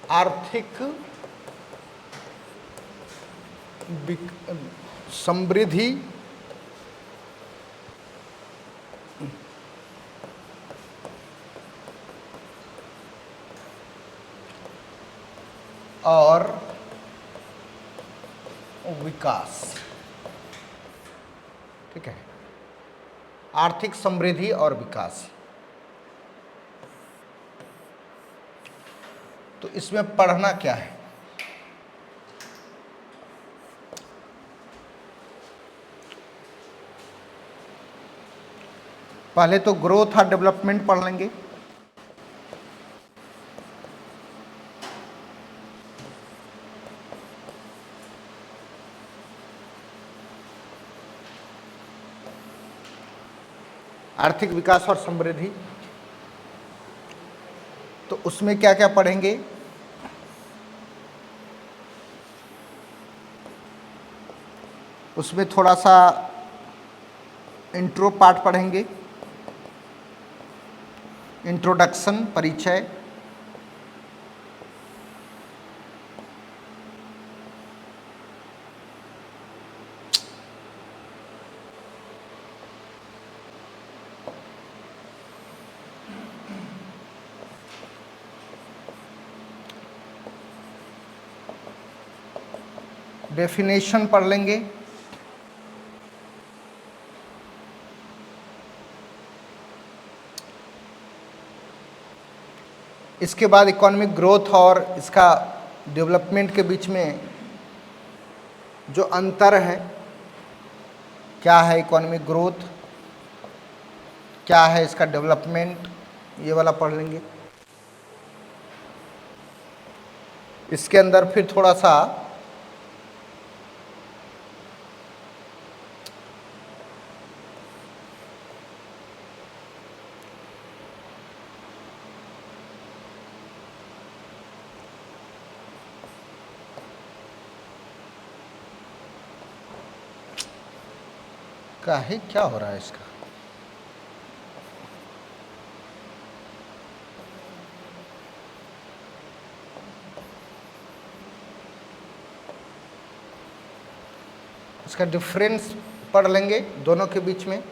आर्थिक समृद्धि और विकास। ठीक है, आर्थिक समृद्धि और विकास। तो इसमें पढ़ना क्या है? पहले तो ग्रोथ और डेवलपमेंट पढ़ लेंगे। आर्थिक विकास और समृद्धि, तो उसमें क्या क्या पढ़ेंगे? उसमें थोड़ा सा इंट्रो पार्ट पढ़ेंगे, इंट्रोडक्शन, परिचय। डेफिनेशन पढ़ लेंगे। इसके बाद इकोनॉमिक ग्रोथ और इसका डेवलपमेंट के बीच में जो अंतर है, क्या है इकोनॉमिक ग्रोथ, क्या है इसका डेवलपमेंट, ये वाला पढ़ लेंगे। इसके अंदर फिर थोड़ा सा है, क्या हो रहा है इसका? इसका डिफरेंस पढ़ लेंगे दोनों के बीच में।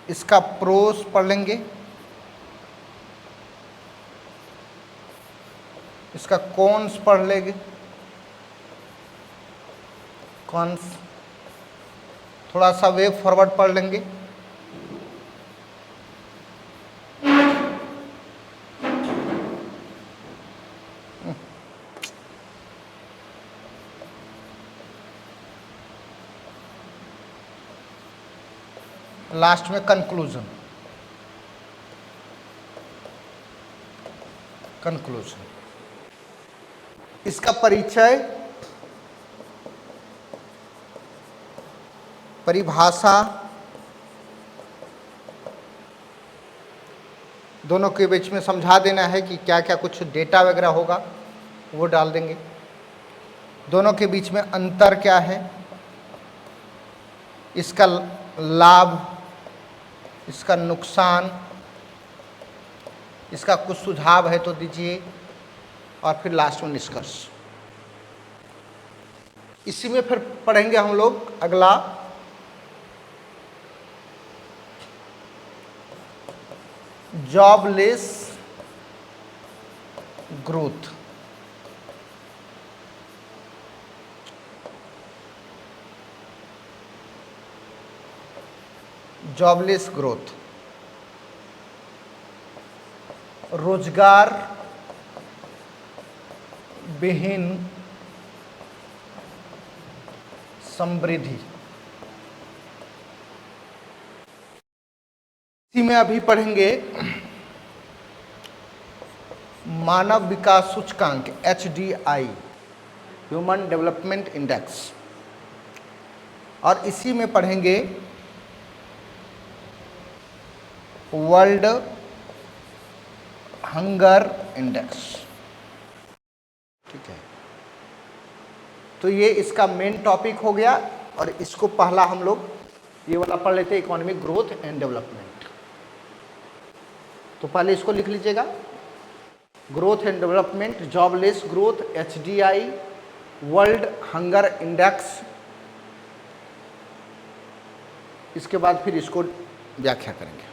इसका प्रोस पढ़ लेंगे, इसका कॉन्स पढ़ लेंगे, कॉन्स। थोड़ा सा वे फॉरवर्ड पढ़ लेंगे। लास्ट में कंक्लूजन। इसका परिचय, परिभाषा, दोनों के बीच में समझा देना है कि क्या क्या कुछ डेटा वगैरह होगा वो डाल देंगे। दोनों के बीच में अंतर क्या है, इसका लाभ, इसका नुकसान, इसका कुछ सुझाव है तो दीजिए, और फिर लास्ट में निष्कर्ष। इसी में फिर पढ़ेंगे हम लोग अगला जॉबलेस ग्रोथ। जॉबलेस ग्रोथ, रोजगार विहीन समृद्धि। इसी में अभी पढ़ेंगे मानव विकास सूचकांक HDI, ह्यूमन डेवलपमेंट इंडेक्स, और इसी में पढ़ेंगे वर्ल्ड हंगर इंडेक्स। ठीक है, तो ये इसका मेन टॉपिक हो गया, और इसको पहला हम लोग ये वाला पढ़ लेते हैं, इकोनॉमिक ग्रोथ एंड डेवलपमेंट। तो पहले इसको लिख लीजिएगा, growth and development, jobless growth, HDI, world hunger index. इसके बाद फिर इसको व्याख्या करेंगे।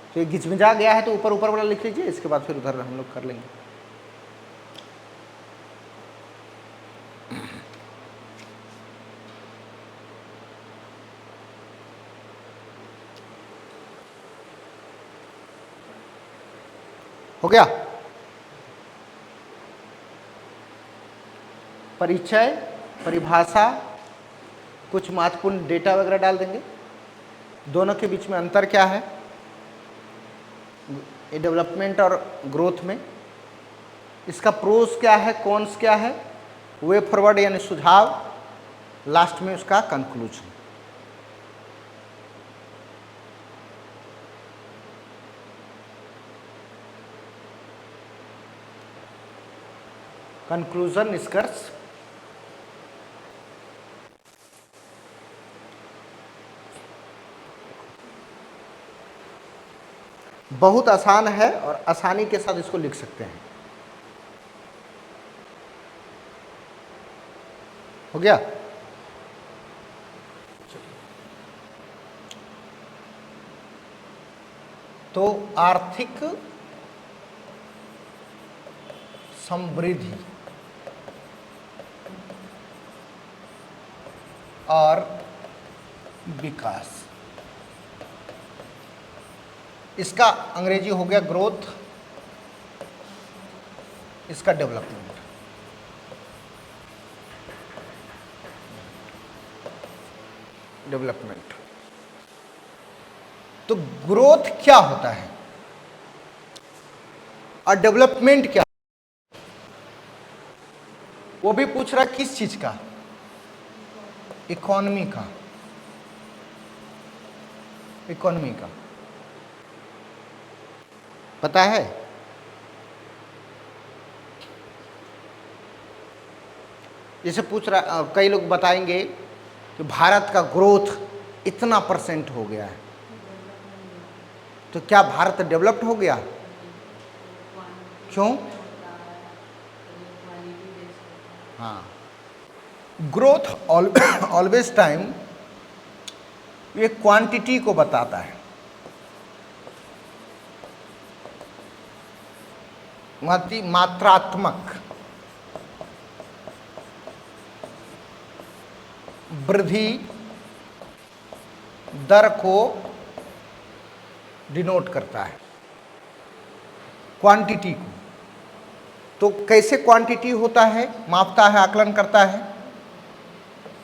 तो ये घिचमिचा गया है तो ऊपर ऊपर वाला लिख लीजिए, इसके बाद फिर उधर हम लोग कर लेंगे। हो गया? परिचय, परिभाषा, कुछ महत्वपूर्ण डेटा वगैरह डाल देंगे। दोनों के बीच में अंतर क्या है ये डेवलपमेंट और ग्रोथ में, इसका प्रोस क्या है, कॉन्स क्या है, वे फॉरवर्ड यानी सुझाव, लास्ट में उसका कंक्लूजन। कंक्लूजन, निष्कर्ष। बहुत आसान है और आसानी के साथ इसको लिख सकते हैं। हो गया? तो आर्थिक समृद्धि और विकास, इसका अंग्रेजी हो गया ग्रोथ, इसका डेवलपमेंट। डेवलपमेंट तो ग्रोथ क्या होता है और डेवलपमेंट क्या, वो भी पूछ रहा किस चीज का, इकोनॉमी का। इकोनॉमी का पता है? जैसे पूछ रहा, कई लोग बताएंगे कि भारत का ग्रोथ इतना % हो गया है, तो क्या भारत डेवलप्ड हो गया? क्यों? हाँ, ग्रोथ ऑलवेज टाइम ये क्वांटिटी को बताता है, मात्रात्मक वृद्धि दर को डिनोट करता है, क्वांटिटी को। तो कैसे क्वांटिटी होता है, मापता है, आकलन करता है?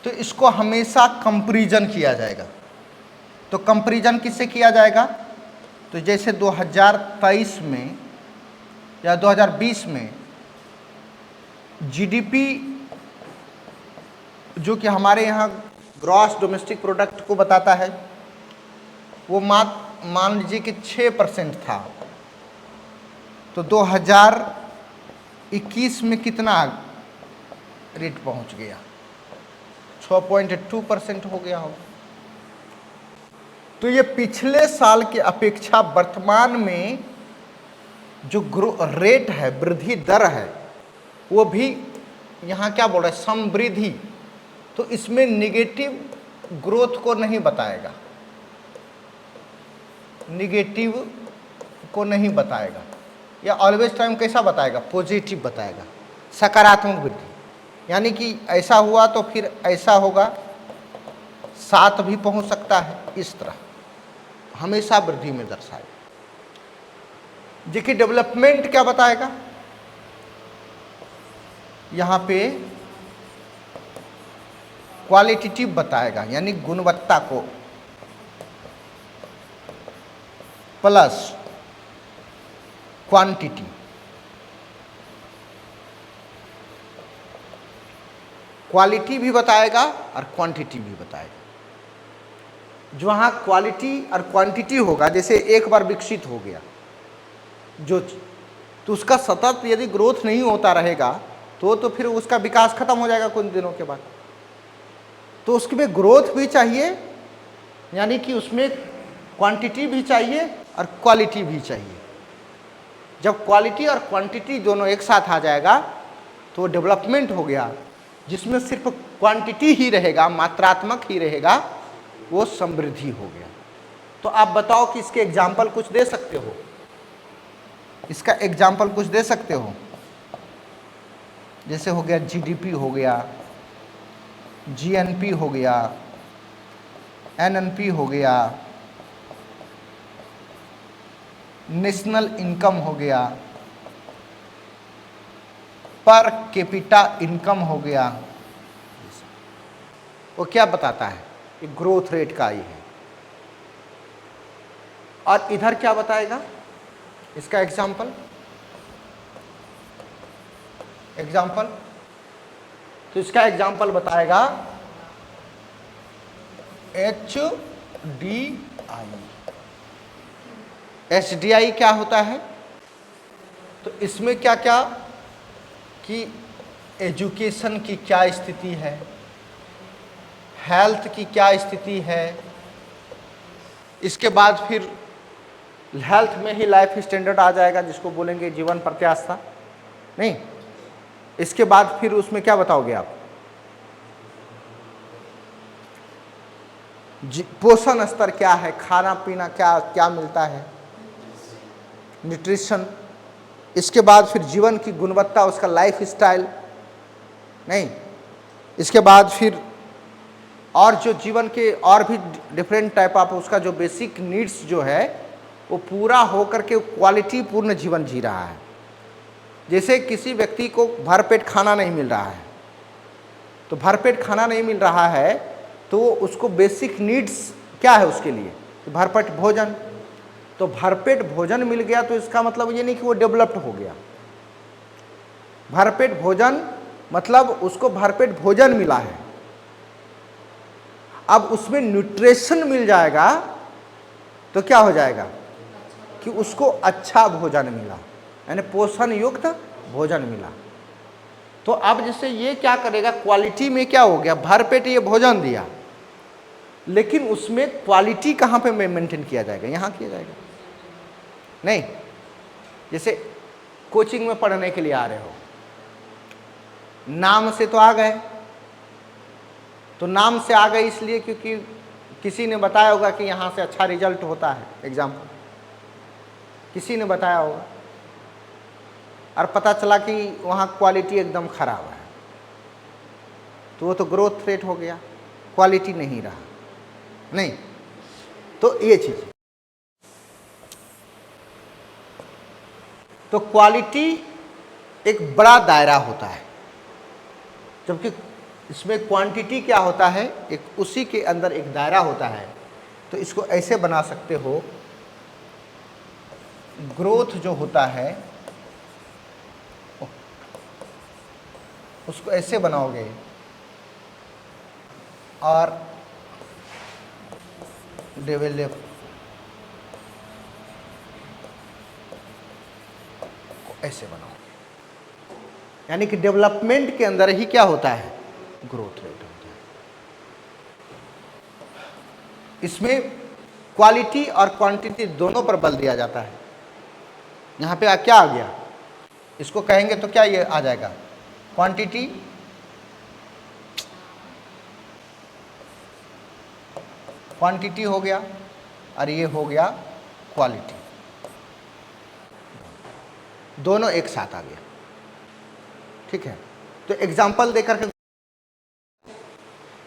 तो इसको हमेशा कंपैरिजन किया जाएगा। तो कंपैरिजन किससे किया जाएगा? तो जैसे 2023 में या 2020 में जीडीपी जो कि हमारे यहाँ ग्रॉस डोमेस्टिक प्रोडक्ट को बताता है, वो मान लीजिए कि 6% था, तो 2021 में कितना रेट पहुँच गया? 6.2% हो गया होगा। तो ये पिछले साल की अपेक्षा वर्तमान में जो रेट है, वृद्धि दर है, वो भी यहाँ क्या बोल रहा है, समवृद्धि। तो इसमें निगेटिव ग्रोथ को नहीं बताएगा, निगेटिव को नहीं बताएगा, या ऑलवेज टाइम कैसा बताएगा, पॉजिटिव बताएगा, सकारात्मक वृद्धि। यानी कि ऐसा हुआ तो फिर ऐसा होगा, 7 भी पहुंच सकता है, इस तरह हमेशा वृद्धि में दर्शाएगा। देखिए डेवलपमेंट क्या बताएगा, यहाँ पे क्वालिटेटिव बताएगा, यानी गुणवत्ता को, प्लस क्वांटिटी। क्वालिटी भी बताएगा और क्वांटिटी भी बताएगा। जहाँ क्वालिटी और क्वांटिटी होगा, जैसे एक बार विकसित हो गया जो, तो उसका सतत यदि ग्रोथ नहीं होता रहेगा तो फिर उसका विकास खत्म हो जाएगा कुछ दिनों के बाद। तो उसमें ग्रोथ भी चाहिए, यानी कि उसमें क्वांटिटी भी चाहिए और क्वालिटी भी चाहिए। जब क्वालिटी और क्वांटिटी दोनों एक साथ आ जाएगा तो डेवलपमेंट हो गया। जिसमें सिर्फ क्वांटिटी ही रहेगा, मात्रात्मक ही रहेगा, वो समृद्धि हो गया। तो आप बताओ कि इसके एग्जाम्पल कुछ दे सकते हो? इसका एग्जाम्पल कुछ दे सकते हो? जैसे हो गया जीडीपी हो गया, जीएनपी हो गया, एनएनपी हो गया, नेशनल इनकम हो गया, पर कैपिटा इनकम हो गया। वो क्या बताता है? ये ग्रोथ रेट का ही है। और इधर क्या बताएगा? इसका एग्जाम्पल तो इसका एग्जाम्पल बताएगा HDI क्या होता है? तो इसमें क्या क्या कि एजुकेशन की क्या स्थिति है, हेल्थ की क्या स्थिति है, इसके बाद फिर हेल्थ में ही लाइफ स्टैंडर्ड आ जाएगा, जिसको बोलेंगे जीवन प्रत्याशा। नहीं, इसके बाद फिर उसमें क्या बताओगे आप? पोषण स्तर क्या है, खाना पीना क्या क्या मिलता है, न्यूट्रिशन। इसके बाद फिर जीवन की गुणवत्ता, उसका लाइफ स्टाइल। नहीं, इसके बाद फिर और जो जीवन के और भी डिफरेंट टाइप ऑफ उसका जो बेसिक नीड्स जो है वो पूरा होकर के क्वालिटी पूर्ण जीवन जी रहा है। जैसे किसी व्यक्ति को भरपेट खाना नहीं मिल रहा है, तो भरपेट खाना नहीं मिल रहा है तो उसको बेसिक नीड्स क्या है उसके लिए? तो भरपेट भोजन। तो भरपेट भोजन मिल गया तो इसका मतलब ये नहीं कि वो डेवलप्ड हो गया। भरपेट भोजन मतलब उसको भरपेट भोजन मिला है। अब उसमें न्यूट्रिशन मिल जाएगा तो क्या हो जाएगा कि उसको अच्छा भोजन मिला, यानी पोषण युक्त भोजन मिला। तो अब जैसे ये क्या करेगा, क्वालिटी में क्या हो गया, भरपेट ये भोजन दिया, लेकिन उसमें क्वालिटी कहाँ पे मेंटेन किया जाएगा? यहाँ किया जाएगा। नहीं, जैसे कोचिंग में पढ़ने के लिए आ रहे हो, नाम से तो आ गए, तो नाम से आ गए इसलिए क्योंकि किसी ने बताया होगा कि यहाँ से अच्छा रिजल्ट होता है, एग्जाम्पल किसी ने बताया होगा, और पता चला कि वहाँ क्वालिटी एकदम खराब है, तो वो तो ग्रोथ रेट हो गया, क्वालिटी नहीं रहा। नहीं, तो ये चीज़, तो क्वालिटी एक बड़ा दायरा होता है, जबकि इसमें क्वांटिटी क्या होता है, एक उसी के अंदर एक दायरा होता है। तो इसको ऐसे बना सकते हो, ग्रोथ जो होता है उसको ऐसे बनाओगे और डेवलप ऐसे बनाओ, यानी कि डेवलपमेंट के अंदर ही क्या होता है, ग्रोथ रेट होता है। इसमें क्वालिटी और क्वांटिटी दोनों पर बल दिया जाता है। यहाँ पे क्या आ गया, इसको कहेंगे तो क्या ये आ जाएगा, क्वांटिटी हो गया और ये हो गया क्वालिटी, दोनों एक साथ आ गया। ठीक है, तो एग्जाम्पल देकर के,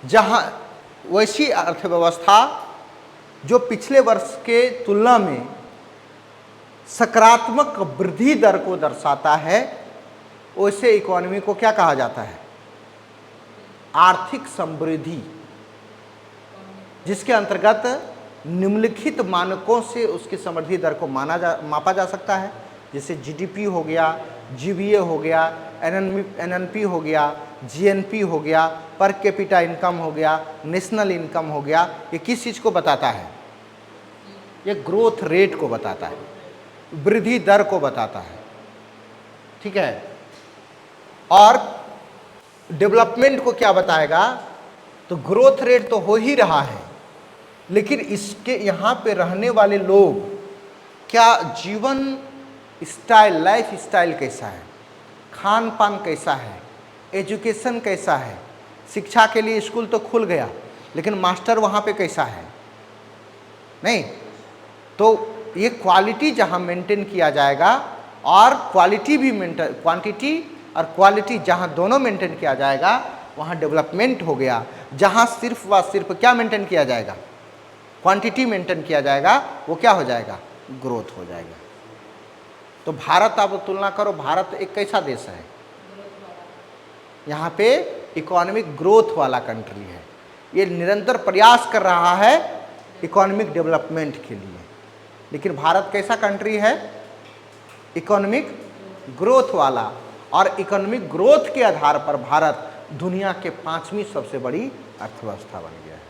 जहां वैसी अर्थव्यवस्था जो पिछले वर्ष के तुलना में सकारात्मक वृद्धि दर को दर्शाता है, वैसे इकोनॉमी को क्या कहा जाता है, आर्थिक समृद्धि, जिसके अंतर्गत निम्नलिखित मानकों से उसकी समृद्धि दर को मापा जा सकता है। जैसे जीडीपी हो गया, जीवीए हो गया, एनएनपी हो गया, जीएनपी हो गया, पर कैपिटा इनकम हो गया, नेशनल इनकम हो गया। ये किस चीज़ को बताता है, ये ग्रोथ रेट को बताता है, वृद्धि दर को बताता है। ठीक है, और डेवलपमेंट को क्या बताएगा? तो ग्रोथ रेट तो हो ही रहा है, लेकिन इसके यहाँ पे रहने वाले लोग क्या जीवन स्टाइल, लाइफ स्टाइल कैसा है, खान पान कैसा है, एजुकेशन कैसा है। शिक्षा के लिए स्कूल तो खुल गया, लेकिन मास्टर वहाँ पे कैसा है? नहीं। तो ये क्वालिटी जहाँ मेंटेन किया जाएगा और क्वालिटी भी मेंटेन, क्वांटिटी और क्वालिटी जहाँ दोनों मेंटेन किया जाएगा, वहाँ डेवलपमेंट हो गया। जहाँ सिर्फ व सिर्फ क्या मेंटेन किया जाएगा? क्वांटिटी मेंटेन किया जाएगा, वो क्या हो जाएगा? ग्रोथ हो जाएगा। तो भारत, आप तुलना करो, भारत एक कैसा देश है? यहाँ पे इकोनॉमिक ग्रोथ वाला कंट्री है। ये निरंतर प्रयास कर रहा है इकोनॉमिक डेवलपमेंट के लिए। लेकिन भारत कैसा कंट्री है? इकोनॉमिक ग्रोथ वाला। और इकोनॉमिक ग्रोथ के आधार पर भारत दुनिया के 5वीं सबसे बड़ी अर्थव्यवस्था बन गया है।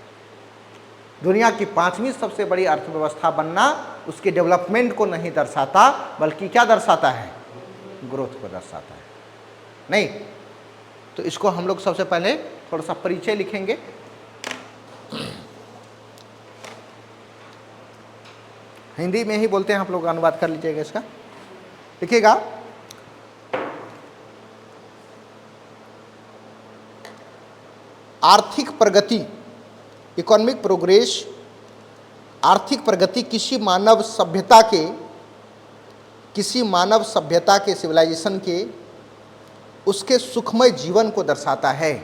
दुनिया की 5वीं सबसे बड़ी अर्थव्यवस्था बनना उसके डेवलपमेंट को नहीं दर्शाता, बल्कि क्या दर्शाता है? ग्रोथ को दर्शाता है। नहीं तो इसको हम लोग सबसे पहले थोड़ा सा परिचय लिखेंगे। हिंदी में ही बोलते हैं, आप लोग अनुवाद कर लीजिएगा इसका। लिखिएगा, आर्थिक प्रगति, इकोनॉमिक प्रोग्रेस, आर्थिक प्रगति किसी मानव सभ्यता के सिविलाइजेशन के उसके सुखमय जीवन को दर्शाता है,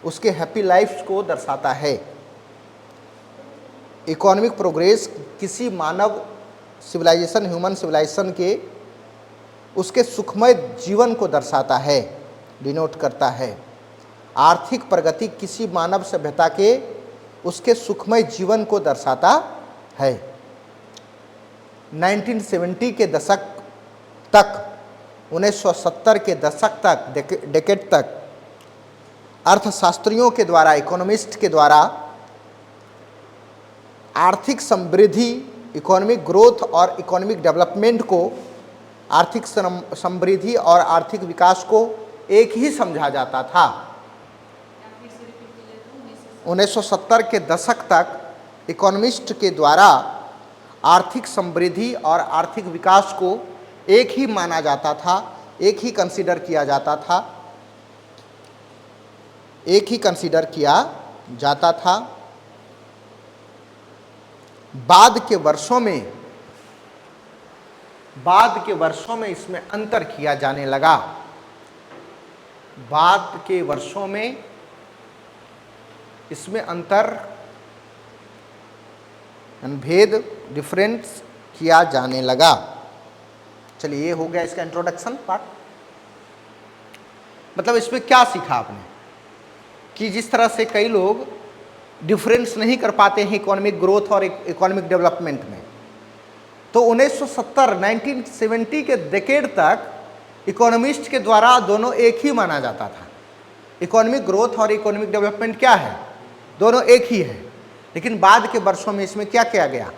उसके हैप्पी लाइफ को दर्शाता है। इकोनॉमिक प्रोग्रेस किसी मानव सिविलाइजेशन, ह्यूमन सिविलाइजेशन के उसके सुखमय जीवन को दर्शाता है, डिनोट करता है। आर्थिक प्रगति किसी मानव सभ्यता के उसके सुखमय जीवन को दर्शाता है। 1970 के दशक तक, 1970 के दशक तक, डेकेड तक अर्थशास्त्रियों के द्वारा, इकोनॉमिस्ट के द्वारा आर्थिक समृद्धि, इकोनॉमिक ग्रोथ और इकोनॉमिक डेवलपमेंट को, आर्थिक समृद्धि और आर्थिक विकास को एक ही समझा जाता था। 1970 के दशक तक इकोनॉमिस्ट के द्वारा आर्थिक समृद्धि और आर्थिक विकास को एक ही माना जाता था, एक ही कंसीडर किया जाता था, एक ही कंसीडर किया जाता था। बाद के वर्षों में इसमें अंतर किया जाने लगा। बाद के वर्षों में इसमें अंतर, भेद, डिफरेंस किया जाने लगा। चलिए, ये हो गया इसका इंट्रोडक्शन पार्ट। मतलब इसमें क्या सीखा आपने कि जिस तरह से कई लोग डिफरेंस नहीं कर पाते हैं इकोनॉमिक ग्रोथ और इकोनॉमिक डेवलपमेंट में, तो 1970 के डेकेड तक इकोनॉमिस्ट के द्वारा दोनों एक ही माना जाता था। इकोनॉमिक ग्रोथ और इकोनॉमिक डेवलपमेंट क्या है? दोनों एक ही है। लेकिन बाद के वर्षों में इसमें क्या किया गया?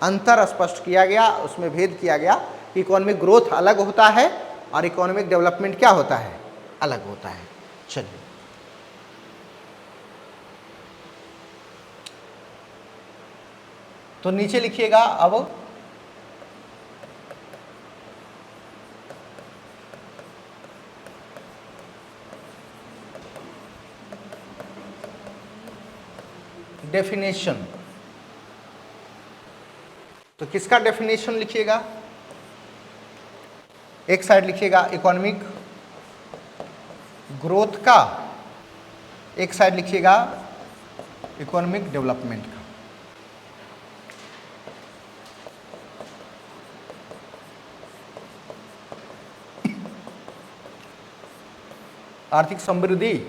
अंतर स्पष्ट किया गया, उसमें भेद किया गया कि इकोनॉमिक ग्रोथ अलग होता है और इकोनॉमिक डेवलपमेंट क्या होता है? अलग होता है। चलिए, तो नीचे लिखिएगा अब डेफिनेशन। तो किसका डेफिनेशन लिखिएगा? एक साइड लिखिएगा इकोनॉमिक ग्रोथ का, एक साइड लिखिएगा इकोनॉमिक डेवलपमेंट का। आर्थिक समृद्धि,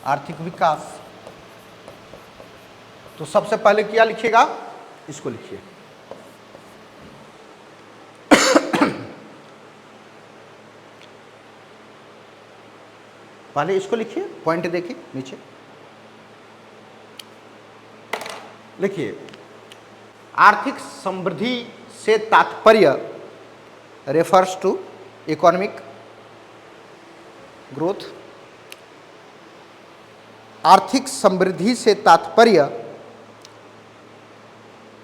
आर्थिक विकास। तो सबसे पहले क्या लिखिएगा? इसको लिखिए, पहले इसको लिखिए, पॉइंट देखिए नीचे लिखिए। आर्थिक समृद्धि से तात्पर्य refers to economic growth। आर्थिक समृद्धि से तात्पर्य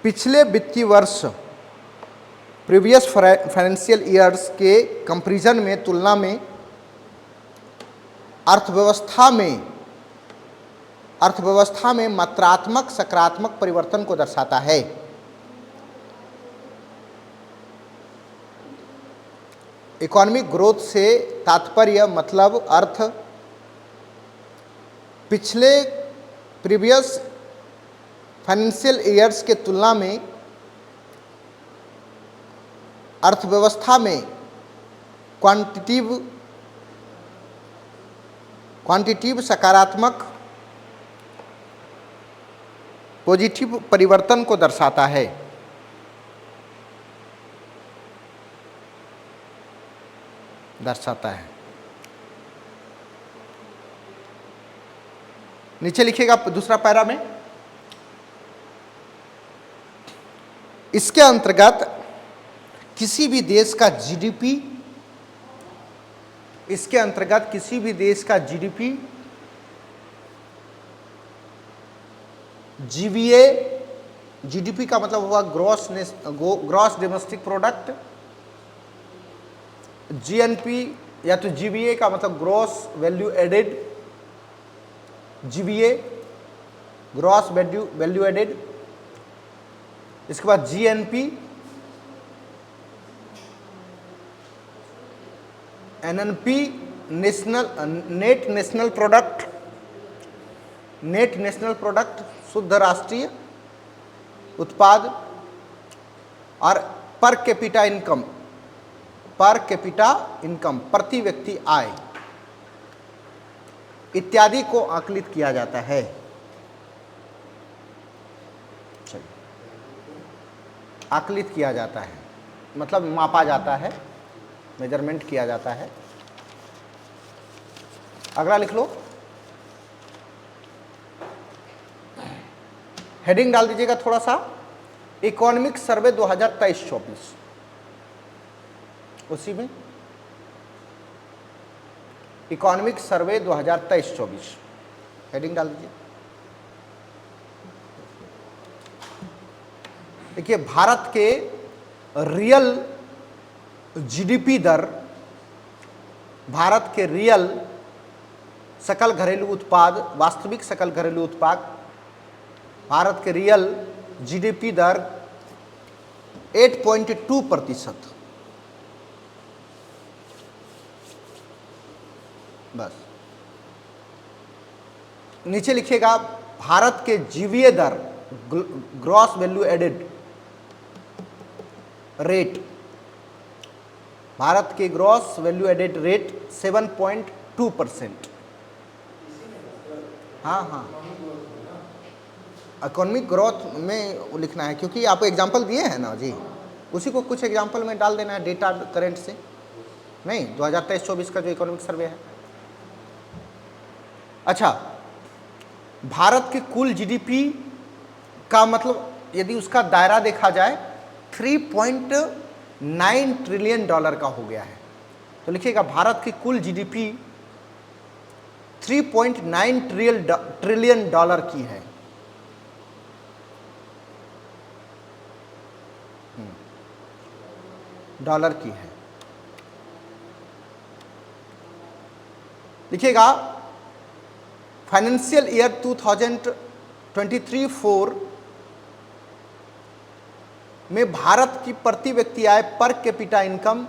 पिछले वित्तीय वर्ष प्रीवियस फाइनेंशियल ईयर्स के कंपैरिजन में, तुलना में अर्थव्यवस्था में मात्रात्मक सकारात्मक परिवर्तन को दर्शाता है। इकोनॉमिक ग्रोथ से तात्पर्य मतलब अर्थ पिछले प्रीवियस फाइनेंशियल ईयर्स के तुलना में अर्थव्यवस्था में क्वांटिटिव सकारात्मक पॉजिटिव परिवर्तन को दर्शाता है। नीचे लिखिएगा दूसरा पैरा में, इसके अंतर्गत किसी भी देश का जीडीपी, जीवीए, जीडीपी का मतलब हुआ ग्रॉस डोमेस्टिक प्रोडक्ट, जीएनपी या तो जीवीए का मतलब gross value added, GVA gross value added, इसके बाद GNP, NNP net national product शुद्ध राष्ट्रीय उत्पाद, और पर कैपिटा इनकम प्रति व्यक्ति आय इत्यादि को आकलित किया जाता है। आकलित किया जाता है मतलब मापा जाता है, मेजरमेंट किया जाता है। अगला लिख लो, हेडिंग डाल दीजिएगा थोड़ा सा, इकोनॉमिक सर्वे 2023-24, उसी में इकोनॉमिक सर्वे 2023-24 हेडिंग डाल दीजिए। देखिए, भारत के रियल जीडीपी दर, भारत के रियल सकल घरेलू उत्पाद, वास्तविक सकल घरेलू उत्पाद, भारत के रियल जीडीपी दर 8.2%। बस नीचे लिखिएगा, भारत के जीवीए दर, gross value added rate, Bharat के ग्रॉस वैल्यू एडेड रेट 7.2%। हाँ, इकोनॉमिक ग्रोथ में लिखना है, क्योंकि आप एग्जांपल दिए हैं ना जी, उसी को कुछ एग्जांपल में डाल देना है, डेटा करंट से नहीं, 2023-24 का जो इकोनॉमिक सर्वे है। अच्छा, भारत के कुल जीडीपी का मतलब यदि उसका दायरा देखा जाए 3.9 ट्रिलियन डॉलर का हो गया है, तो लिखिएगा भारत की कुल जीडीपी 3.9 ट्रिलियन डॉलर की है। डॉलर की है। लिखिएगा, फाइनेंशियल ईयर 2023-24 में भारत की प्रति व्यक्ति आय पर कैपिटा इनकम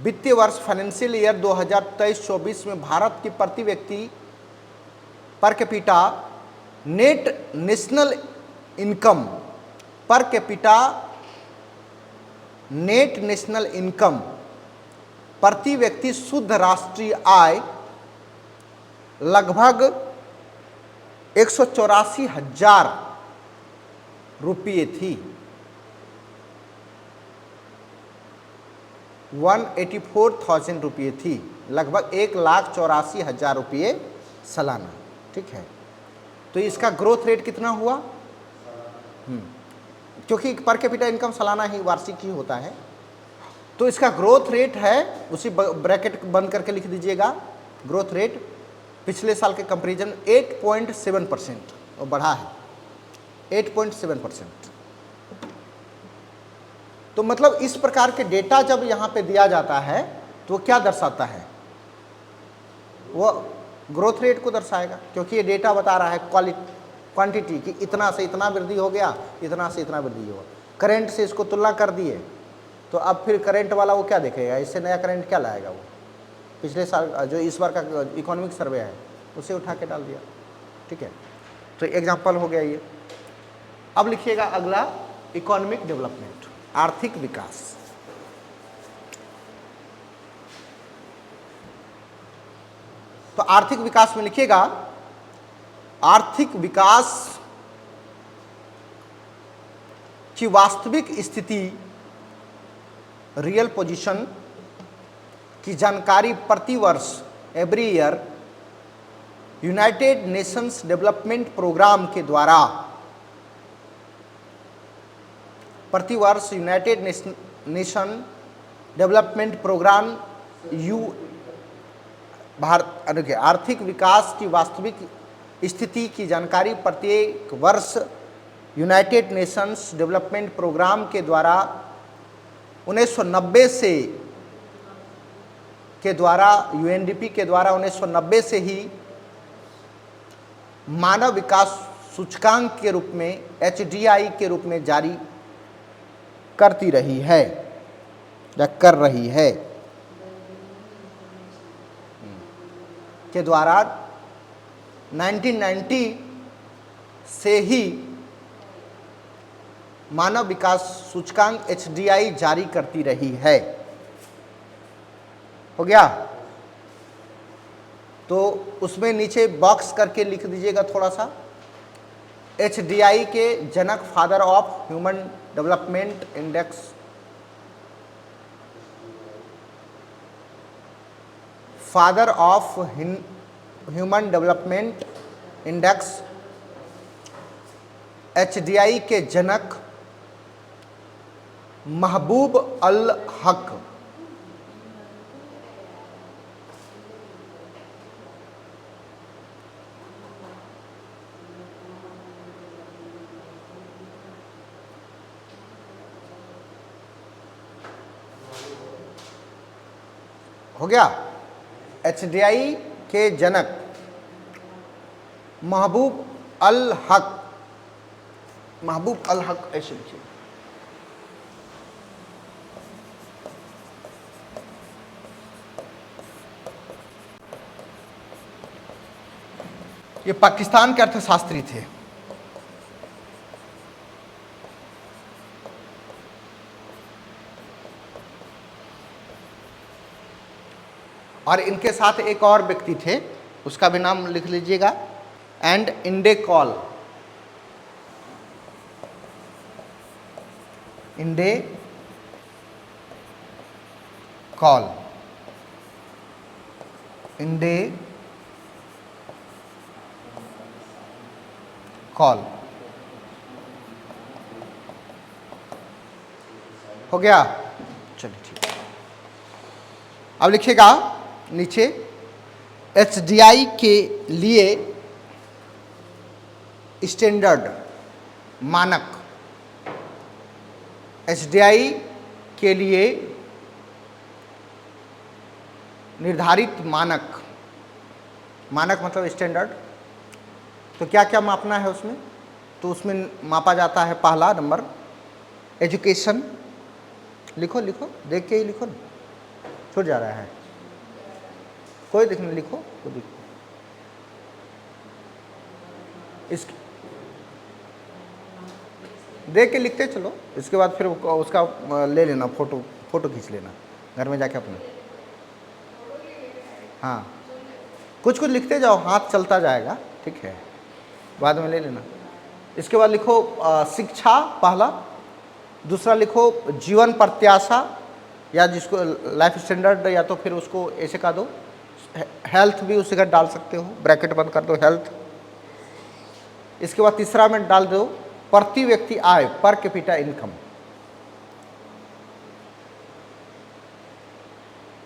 वित्तीय वर्ष फाइनेंशियल ईयर 2023-24 में भारत की प्रति व्यक्ति per capita net national income, per capita net national income प्रति व्यक्ति शुद्ध राष्ट्रीय आय लगभग 184,000 रुपये थी। 184,000 रुपये थी, लगभग 1,84,000 रुपये सालाना। ठीक है, तो इसका ग्रोथ रेट कितना हुआ? क्योंकि पर कैपिटा इनकम सालाना ही वार्षिक ही होता है, तो इसका ग्रोथ रेट है, उसी ब्रैकेट बंद करके लिख दीजिएगा, ग्रोथ रेट पिछले साल के कंपैरिजन 8.7% और बढ़ा है 8.7%। तो मतलब इस प्रकार के डेटा जब यहाँ पे दिया जाता है तो वो क्या दर्शाता है, वो ग्रोथ रेट को दर्शाएगा, क्योंकि ये डेटा बता रहा है क्वांटिटी कि इतना से इतना वृद्धि हो गया, इतना से इतना वृद्धि हुआ। करंट से इसको तुलना कर दिए तो अब फिर करंट वाला वो क्या देखेगा, इससे नया करंट क्या लाएगा, वो पिछले साल जो इस बार का इकोनॉमिक सर्वे है उसे उठा के डाल दिया। ठीक है, तो एग्जाम्पल हो गया ये। अब लिखिएगा अगला, इकोनॉमिक डेवलपमेंट, आर्थिक विकास। तो आर्थिक विकास में लिखिएगा, आर्थिक विकास की वास्तविक स्थिति, रियल पोजीशन की जानकारी प्रति वर्ष, every year, United Nations Development Programme के द्वारा, प्रतिवर्ष United Nation Development Programme Bharat आर्थिक विकास की वास्तविक स्थिति की जानकारी प्रत्येक वर्ष यूनाइटेड नेशंस डेवलपमेंट प्रोग्राम के द्वारा 1990 से के द्वारा, यूएनडीपी के द्वारा 1990 से ही मानव विकास सूचकांक के रूप में, एचडीआई के रूप में जारी करती रही है या कर रही है, के द्वारा 1990 से ही मानव विकास सूचकांक एचडीआई जारी करती रही है। हो गया, तो उसमें नीचे बॉक्स करके लिख दीजिएगा थोड़ा सा, एचडीआई के जनक, father of human development index, father of human development index, HDI के जनक महबूब अल हक, हो गया, एचडीआई के जनक महबूब अल हक, महबूब अल हक ऐसे लिखिए। ये पाकिस्तान के अर्थशास्त्री थे। और इनके साथ एक और व्यक्ति थे, उसका भी नाम लिख लीजिएगा, एंड इंडेकॉल, इंडेकॉल, इंडेकॉल, हो गया। चलिए ठीक है, अब लिखिएगा नीचे, एचडीआई के लिए स्टैंडर्ड, मानक, एचडीआई के लिए निर्धारित मानक, मानक मतलब स्टैंडर्ड। तो क्या क्या मापना है उसमें, तो उसमें मापा जाता है, पहला नंबर एजुकेशन, लिखो लिखो, देख के ही लिखो ना, छूट जा रहा है, कोई देखने, लिखो तो लिखो। इस देख के लिखते चलो, इसके बाद फिर उसका ले लेना, फोटो खींच लेना घर में जाके अपने। हाँ, कुछ कुछ लिखते जाओ, हाथ चलता जाएगा, ठीक है, बाद में ले लेना। इसके बाद लिखो शिक्षा पहला, दूसरा लिखो जीवन प्रत्याशा, या जिसको लाइफ स्टैंडर्ड, या तो फिर उसको ऐसे का दो, हेल्थ भी उसी का डाल सकते हो, ब्रैकेट बंद कर दो, हेल्थ। इसके बाद तीसरा में डाल दो प्रति व्यक्ति आय, पर कैपिटा इनकम।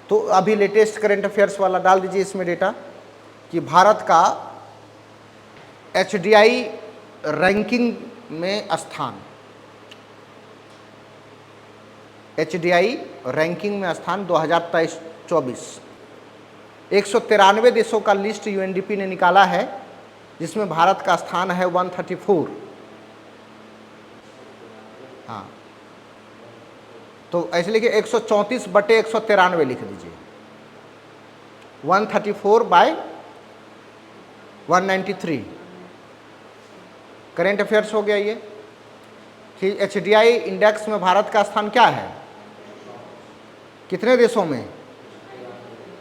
तो अभी लेटेस्ट करंट अफेयर्स वाला डाल दीजिए इसमें डेटा कि भारत का एचडीआई रैंकिंग में स्थान, एचडीआई रैंकिंग में स्थान 2023-24, 193 देशों का लिस्ट यूएनडीपी ने निकाला है, जिसमें भारत का स्थान है 134। हाँ, तो ऐसे लिखिए 134/193 लिख दीजिए, 134/193 करेंट अफेयर्स हो गया ये कि एचडीआई इंडेक्स में भारत का स्थान क्या है, कितने देशों में,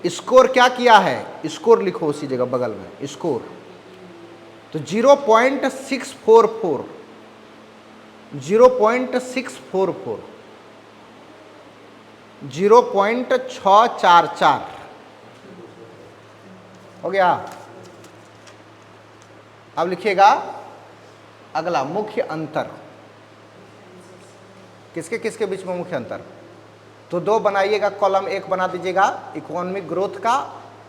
स्कोर क्या किया है, स्कोर लिखो उसी जगह बगल में स्कोर, तो 0.644, 0.644, 0.644 हो गया। अब लिखिएगा अगला मुख्य अंतर, किसके किसके बीच में मुख्य अंतर, तो दो बनाइएगा कॉलम, एक बना दीजिएगा इकोनॉमिक ग्रोथ का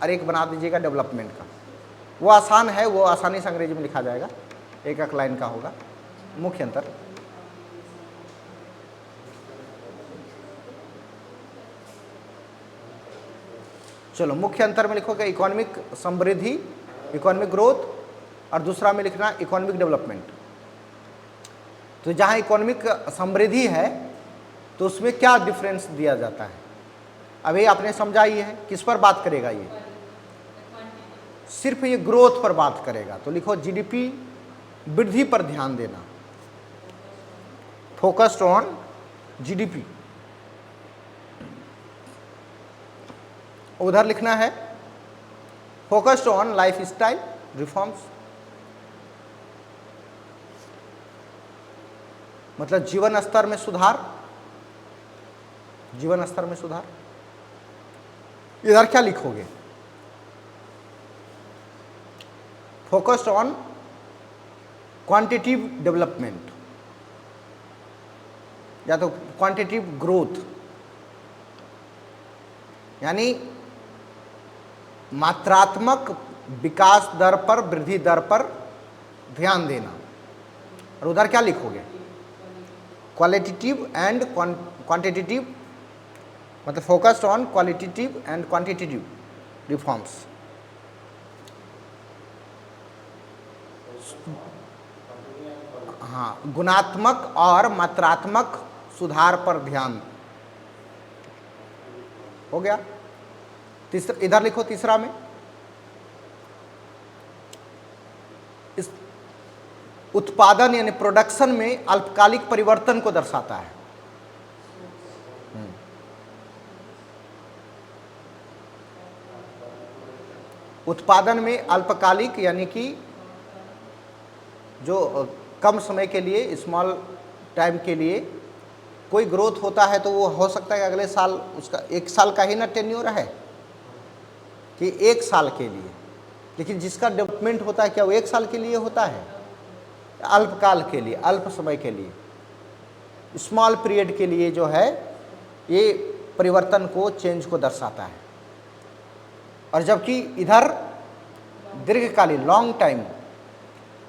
और एक बना दीजिएगा डेवलपमेंट का। वो आसान है, वो आसानी से अंग्रेजी में लिखा जाएगा, एक एक लाइन का होगा। मुख्य अंतर, चलो मुख्य अंतर में लिखोगे इकोनॉमिक समृद्धि, इकोनॉमिक ग्रोथ, और दूसरा में लिखना इकोनॉमिक डेवलपमेंट। तो जहाँ इकोनॉमिक समृद्धि है तो उसमें क्या डिफरेंस दिया जाता है, अभी आपने समझा ही है। किस पर बात करेगा ये, सिर्फ ये ग्रोथ पर बात करेगा। तो लिखो जीडीपी वृद्धि पर ध्यान देना, फोकस्ड ऑन जीडीपी। उधर लिखना है focused on life style reforms, मतलब जीवन स्तर में सुधार, जीवन स्तर में सुधार। इधर क्या लिखोगे, फोकस्ड ऑन क्वांटिटेटिव डेवलपमेंट या तो क्वांटिटेटिव ग्रोथ, यानी मात्रात्मक विकास दर पर, वृद्धि दर पर ध्यान देना। और उधर क्या लिखोगे, क्वालिटेटिव एंड क्वांटिटेटिव, मतलब focused on qualitative and quantitative reforms. हाँ, गुणात्मक और मात्रात्मक सुधार पर ध्यान हो गया। तीसरा इधर लिखो, तीसरा में इस उत्पादन यानी प्रोडक्शन में अल्पकालिक परिवर्तन को दर्शाता है। उत्पादन में अल्पकालिक यानी कि जो कम समय के लिए, स्मॉल टाइम के लिए कोई ग्रोथ होता है, तो वो हो सकता है कि अगले साल उसका 1 साल का ही ना टेन्योर है कि 1 साल के लिए, लेकिन जिसका डेवलपमेंट होता है क्या वो 1 साल के लिए होता है, अल्पकाल के लिए, अल्प समय के लिए, स्मॉल पीरियड के लिए जो है ये परिवर्तन को, चेंज को दर्शाता है। और जबकि इधर दीर्घकालीन, लॉन्ग टाइम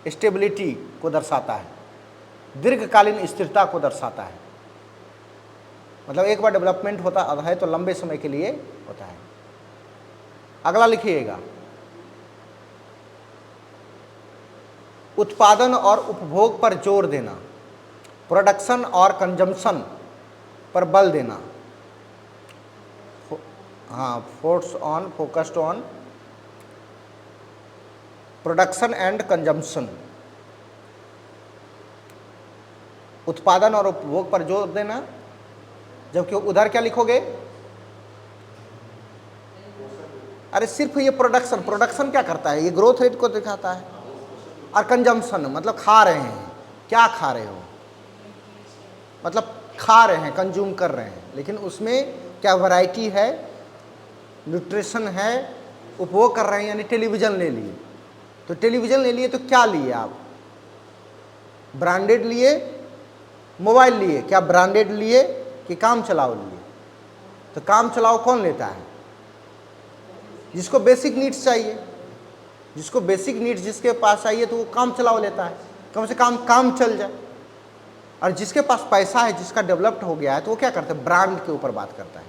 स्टेबिलिटी को दर्शाता है, दीर्घकालीन स्थिरता को दर्शाता है। मतलब एक बार डेवलपमेंट होता है तो लंबे समय के लिए होता है। अगला लिखिएगा, उत्पादन और उपभोग पर जोर देना, प्रोडक्शन और कंजम्पशन पर बल देना। हाँ, focused on production and consumption, उत्पादन और उपभोग पर जोर देना। जबकि उधर क्या लिखोगे, अरे सिर्फ ये प्रोडक्शन, प्रोडक्शन क्या करता है, ये ग्रोथ रेट को दिखाता है, और कंजम्पशन मतलब खा रहे हैं, क्या खा रहे हो, मतलब खा रहे हैं, कंज्यूम कर रहे हैं, लेकिन उसमें क्या वैरायटी है, न्यूट्रिशन है, उपभोग कर रहे हैं। यानी टेलीविज़न ले लिए, तो टेलीविज़न ले लिए तो क्या लिए आप, ब्रांडेड लिए, मोबाइल लिए, क्या ब्रांडेड लिए कि काम चलाओ लिए? तो काम चलाओ कौन लेता है? जिसको बेसिक नीड्स चाहिए, जिसको बेसिक नीड्स जिसके पास चाहिए तो वो काम चलाओ लेता है, कम से कम काम चल जाए। और जिसके पास पैसा है, जिसका डेवलप्ड हो गया है, तो वो क्या करता है? ब्रांड के ऊपर बात करता है।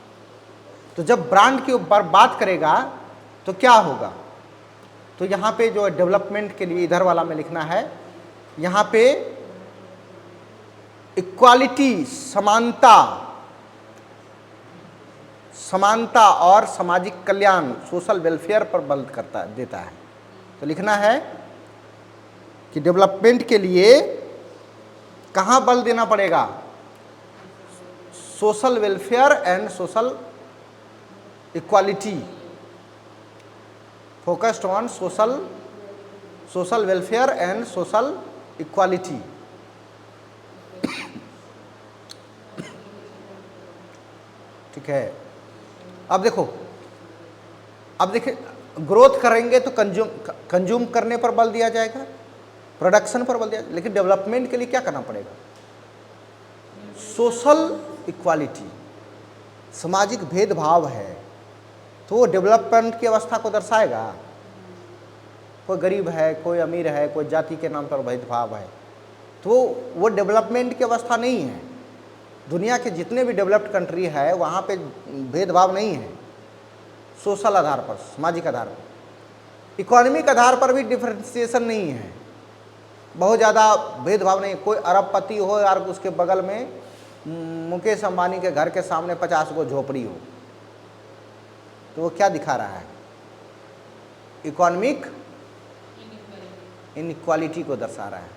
तो जब ब्रांड के ऊपर बात करेगा तो क्या होगा? तो यहाँ पे जो डेवलपमेंट के लिए इधर वाला में लिखना है, यहाँ पे इक्वालिटी, समानता, समानता और सामाजिक कल्याण, सोशल वेलफेयर पर बल देता है। तो लिखना है कि डेवलपमेंट के लिए कहाँ बल देना पड़ेगा? Social welfare and social equality, focused on social welfare and social equality. ठीक है। अब देखिए, ग्रोथ करेंगे तो कंज्यूम करने पर बल दिया जाएगा, प्रोडक्शन पर बल दिया जाएगा, लेकिन डेवलपमेंट के लिए क्या करना पड़ेगा? सोशल इक्वालिटी, सामाजिक भेदभाव है तो वो डेवलपमेंट की अवस्था को दर्शाएगा। कोई गरीब है, कोई अमीर है, कोई जाति के नाम पर भेदभाव है, तो वो डेवलपमेंट की अवस्था नहीं है। दुनिया के जितने भी डेवलप्ड कंट्री है वहाँ पे भेदभाव नहीं है, सोशल आधार पर, सामाजिक आधार पर। इकोनॉमिक आधार पर भी डिफरेंशिएशन नहीं है, बहुत ज़्यादा भेदभाव नहीं। कोई अरबपति हो यार, उसके बगल में मुकेश अंबानी के घर के सामने 50 गो झोपड़ी हो, तो वो क्या दिखा रहा है? इकोनॉमिक इनइक्वालिटी को दर्शा रहा है।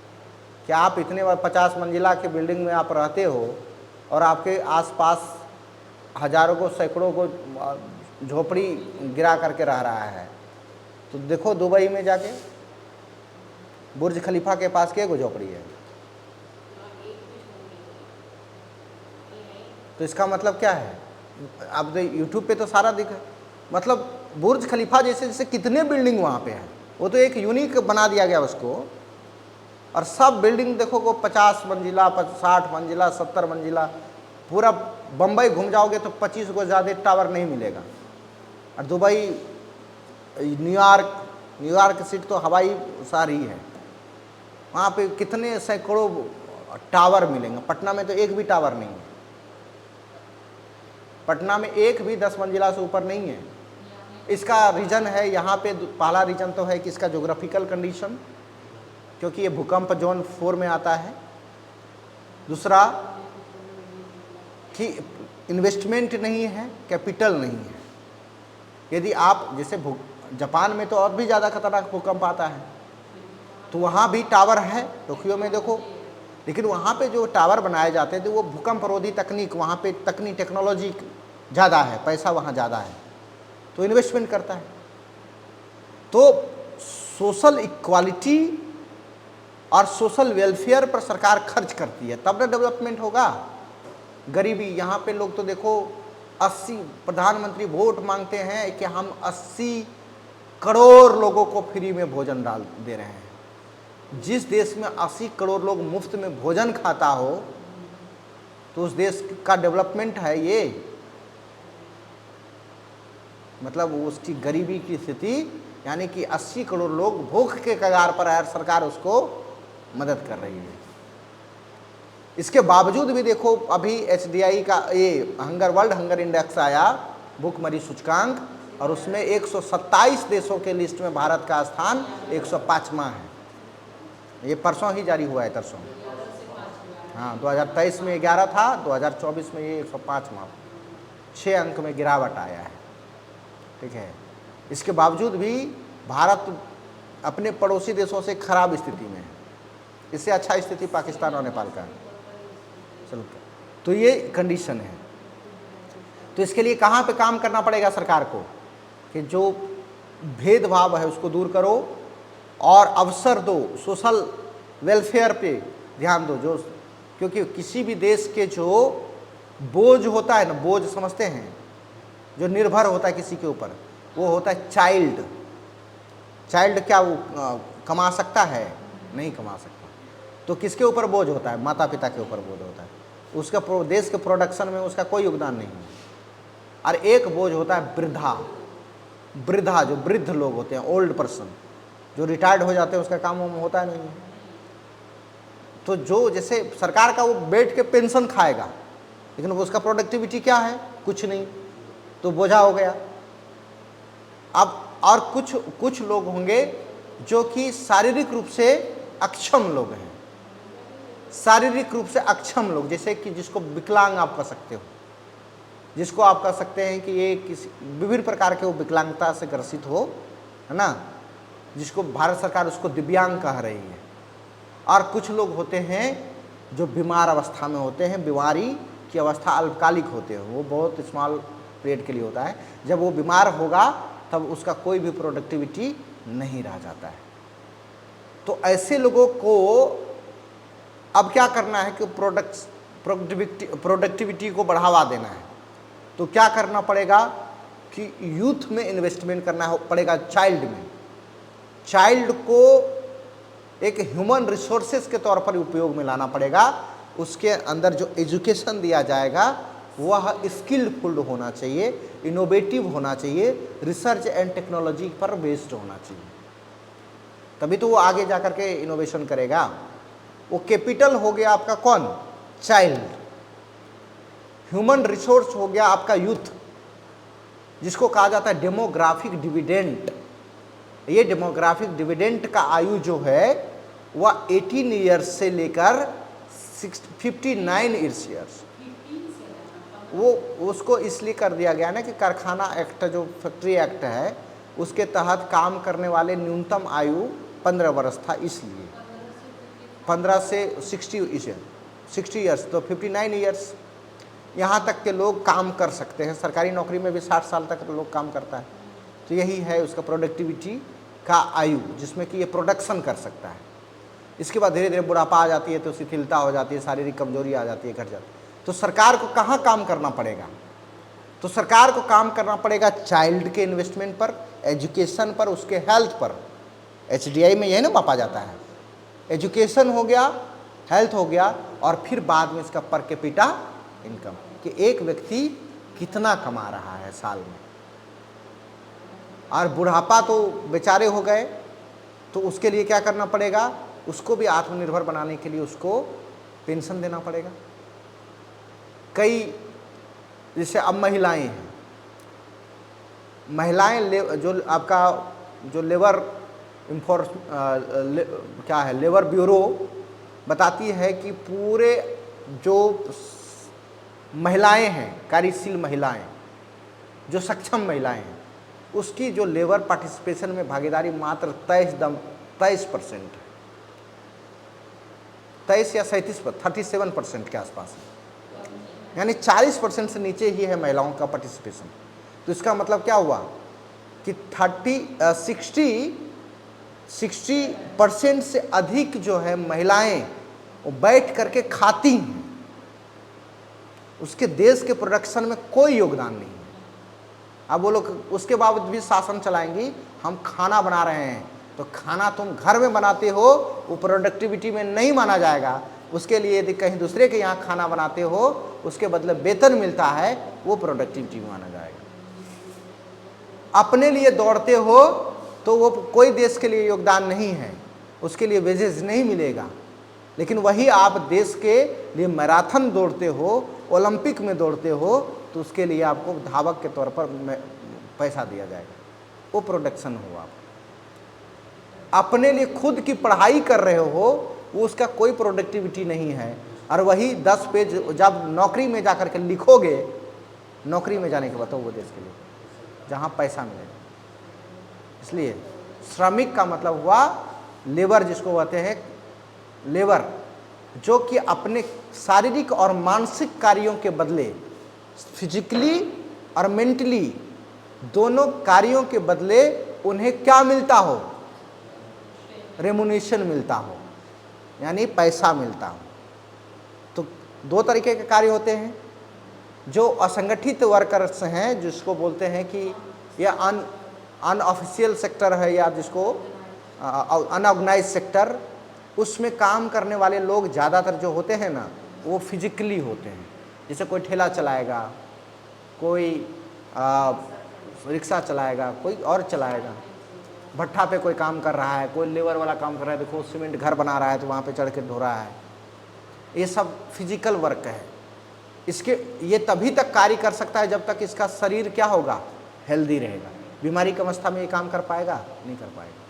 क्या आप इतने 50 मंजिला के बिल्डिंग में आप रहते हो और आपके आसपास हजारों को, सैकड़ों को झोपड़ी गिरा करके रह रहा है? तो देखो दुबई में जाके बुर्ज खलीफा के पास क्या गो झोपड़ी है? तो इसका मतलब क्या है? अब तो यूट्यूब पे तो सारा दिखा, मतलब बुर्ज खलीफा जैसे जैसे कितने बिल्डिंग वहाँ पे हैं, वो तो एक यूनिक बना दिया गया उसको। और सब बिल्डिंग देखो को 50 मंजिला, 60 मंजिला, 70 मंजिला। पूरा बम्बई घूम जाओगे तो 25 को ज़्यादा टावर नहीं मिलेगा। और दुबई, न्यूयॉर्क सिटी तो हवाई शहर ही है, वहाँ पे कितने सैकड़ों टावर मिलेंगे। पटना में तो एक भी टावर नहीं है, पटना में एक भी 10 मंजिला से ऊपर नहीं है। इसका रीज़न है यहाँ पे, पहला रीज़न तो है कि इसका ज्योग्राफिकल कंडीशन, क्योंकि ये भूकंप जोन 4 में आता है। दूसरा कि इन्वेस्टमेंट नहीं है, कैपिटल नहीं है। यदि आप जैसे जापान में तो और भी ज़्यादा खतरनाक भूकंप आता है, तो वहाँ भी टावर है, टोक्यो में देखो, लेकिन वहाँ पे जो टावर बनाए जाते हैं तो वो भूकंप रोधी तकनीक, वहाँ पे टेक्नोलॉजी ज़्यादा है, पैसा वहाँ ज़्यादा है, तो इन्वेस्टमेंट करता है। तो सोशल इक्वालिटी और सोशल वेलफेयर पर सरकार खर्च करती है, तब ना डेवलपमेंट होगा। गरीबी, यहाँ पे लोग तो देखो 80, प्रधानमंत्री वोट मांगते हैं कि हम 80 करोड़ लोगों को फ्री में भोजन दे रहे हैं। जिस देश में 80 करोड़ लोग मुफ्त में भोजन खाता हो तो उस देश का डेवलपमेंट है ये। मतलब उसकी गरीबी की स्थिति, यानी कि 80 करोड़ लोग भूख के कगार पर है, सरकार उसको मदद कर रही है। इसके बावजूद भी देखो, अभी HDI का ये वर्ल्ड हंगर इंडेक्स आया, भूखमरी सूचकांक, और उसमें 127 देशों के लिस्ट में भारत का स्थान 105वां है। ये परसों ही जारी हुआ है, तरसों। हाँ, 2023 में 11 था, 2024 में ये 105वां, 6 अंक में गिरावट आया है। ठीक है। इसके बावजूद भी भारत अपने पड़ोसी देशों से खराब स्थिति में है। इससे अच्छा स्थिति पाकिस्तान और नेपाल का है। चलो, तो ये कंडीशन है। तो इसके लिए कहाँ पे काम करना पड़ेगा सरकार को कि जो भेदभाव है उसको दूर करो और अवसर दो, सोशल वेलफेयर पे ध्यान दो। जो क्योंकि किसी भी देश के जो बोझ होता है ना, बोझ समझते हैं, जो निर्भर होता है किसी के ऊपर, वो होता है चाइल्ड। क्या वो कमा सकता है? नहीं कमा सकता। तो किसके ऊपर बोझ होता है? माता पिता के ऊपर बोझ होता है। उसका देश के प्रोडक्शन में उसका कोई योगदान नहीं है। और एक बोझ होता है वृद्धा, जो वृद्ध लोग होते हैं, ओल्ड पर्सन, जो रिटायर्ड हो जाते हैं, उसका काम होता नहीं है। तो जो जैसे सरकार का वो बैठ के पेंशन खाएगा, लेकिन वो उसका प्रोडक्टिविटी क्या है? कुछ नहीं, तो बोझा हो गया। अब और कुछ लोग होंगे जो कि शारीरिक रूप से अक्षम लोग हैं, शारीरिक रूप से अक्षम लोग, जैसे कि जिसको विकलांग आप कह सकते हो, जिसको आप कह सकते हैं कि ये किसी विभिन्न प्रकार के वो विकलांगता से ग्रसित हो, है ना, जिसको भारत सरकार उसको दिव्यांग कह रही है। और कुछ लोग होते हैं जो बीमार अवस्था में होते हैं, बीमारी की अवस्था अल्पकालिक होते हैं, वो बहुत स्मॉल पीरियड के लिए होता है। जब वो बीमार होगा तब उसका कोई भी प्रोडक्टिविटी नहीं रह जाता है। तो ऐसे लोगों को अब क्या करना है कि प्रोडक्टिविटी को बढ़ावा देना है। तो क्या करना पड़ेगा कि यूथ में इन्वेस्टमेंट करना पड़ेगा, चाइल्ड को एक ह्यूमन रिसोर्सेज के तौर पर उपयोग में लाना पड़ेगा। उसके अंदर जो एजुकेशन दिया जाएगा वह स्किलफुल होना चाहिए, इनोवेटिव होना चाहिए, रिसर्च एंड टेक्नोलॉजी पर बेस्ड होना चाहिए, तभी तो वो आगे जाकर के इनोवेशन करेगा। वो कैपिटल हो गया आपका कौन? चाइल्ड। ह्यूमन रिसोर्स हो गया आपका यूथ, जिसको कहा जाता है डेमोग्राफिक डिविडेंड। ये डेमोग्राफिक डिविडेंड का आयु जो है वह 18 ईयर्स से लेकर 59 ईयर्स। वो उसको इसलिए कर दिया गया ना कि कारखाना एक्ट, जो फैक्ट्री एक्ट है, उसके तहत काम करने वाले न्यूनतम आयु 15 वर्ष था, इसलिए 15 से 60 ईयर्स, तो 59 ईयर्स यहाँ तक के लोग काम कर सकते हैं। सरकारी नौकरी में भी 60 साल तक लोग काम करता है। तो यही है उसका प्रोडक्टिविटी का आयु, जिसमें कि ये प्रोडक्शन कर सकता है। इसके बाद धीरे धीरे बुढ़ापा आ जाती है, तो शिथिलता हो जाती है, शारीरिक कमजोरी आ जाती है, घट जाती है। तो सरकार को कहाँ काम करना पड़ेगा? तो सरकार को काम करना पड़ेगा चाइल्ड के इन्वेस्टमेंट पर, एजुकेशन पर, उसके हेल्थ पर। HDI में यही ना मापा जाता है, एजुकेशन हो गया, हेल्थ हो गया, और फिर बाद में इसका पर कैपिटा इनकम, कि एक व्यक्ति कितना कमा रहा है साल में। और बुढ़ापा तो बेचारे हो गए, तो उसके लिए क्या करना पड़ेगा? उसको भी आत्मनिर्भर बनाने के लिए उसको पेंशन देना पड़ेगा। कई जैसे अब महिलाएं हैं, महिलाएं जो आपका जो लेबर क्या है, लेबर ब्यूरो बताती है कि पूरे जो महिलाएं हैं, कार्यशील महिलाएं, जो सक्षम महिलाएं हैं, उसकी जो लेबर पार्टिसिपेशन में भागीदारी मात्र 23% है, 23 या 37% के आसपास है। यानी 40% से नीचे ही है महिलाओं का पार्टिसिपेशन। तो इसका मतलब क्या हुआ कि 60% से अधिक जो है महिलाएं वो बैठ करके खाती हैं, उसके देश के प्रोडक्शन में कोई योगदान नहीं है। अब वो लोग उसके बावजूद भी शासन चलाएंगी, हम खाना बना रहे हैं, तो खाना तुम घर में बनाते हो, वो प्रोडक्टिविटी में नहीं माना जाएगा। उसके लिए यदि कहीं दूसरे के यहाँ खाना बनाते हो, उसके बदले वेतन मिलता है, वो प्रोडक्टिविटी में माना जाएगा। अपने लिए दौड़ते हो तो वो कोई देश के लिए योगदान नहीं है, उसके लिए वेजेस नहीं मिलेगा। लेकिन वही आप देश के लिए मैराथन दौड़ते हो, ओलंपिक में दौड़ते हो, तो उसके लिए आपको धावक के तौर पर पैसा दिया जाएगा, वो प्रोडक्शन हो। आप अपने लिए खुद की पढ़ाई कर रहे हो, वो उसका कोई प्रोडक्टिविटी नहीं है। और वही 10 पेज जब नौकरी में जाकर के लिखोगे, नौकरी में जाने के बाद तो वो देश के लिए जहाँ पैसा मिलेगा। इसलिए श्रमिक का मतलब हुआ लेबर, जिसको कहते हैं लेबर, जो कि अपने शारीरिक और मानसिक कार्यों के बदले, फिजिकली और मेंटली दोनों कार्यों के बदले उन्हें क्या मिलता हो? रेमुनेशन मिलता हो, यानी पैसा मिलता हो। तो 2 तरीके के कार्य होते हैं। जो असंगठित वर्कर्स हैं, जिसको बोलते हैं कि यह अनऑफिशियल सेक्टर है, या जिसको अनऑर्गेनाइज सेक्टर, उसमें काम करने वाले लोग ज़्यादातर जो होते हैं ना, वो फिजिकली होते हैं। जैसे कोई ठेला चलाएगा, कोई रिक्शा चलाएगा, कोई और चलाएगा, भट्ठा पे कोई काम कर रहा है, कोई लेबर वाला काम कर रहा है, देखो सीमेंट घर बना रहा है तो वहाँ पे चढ़ के ढो रहा है। ये सब फिजिकल वर्क है। इसके ये तभी तक कार्य कर सकता है जब तक इसका शरीर क्या होगा, हेल्दी रहेगा। बीमारी की अवस्था में ये काम कर पाएगा, नहीं कर पाएगा।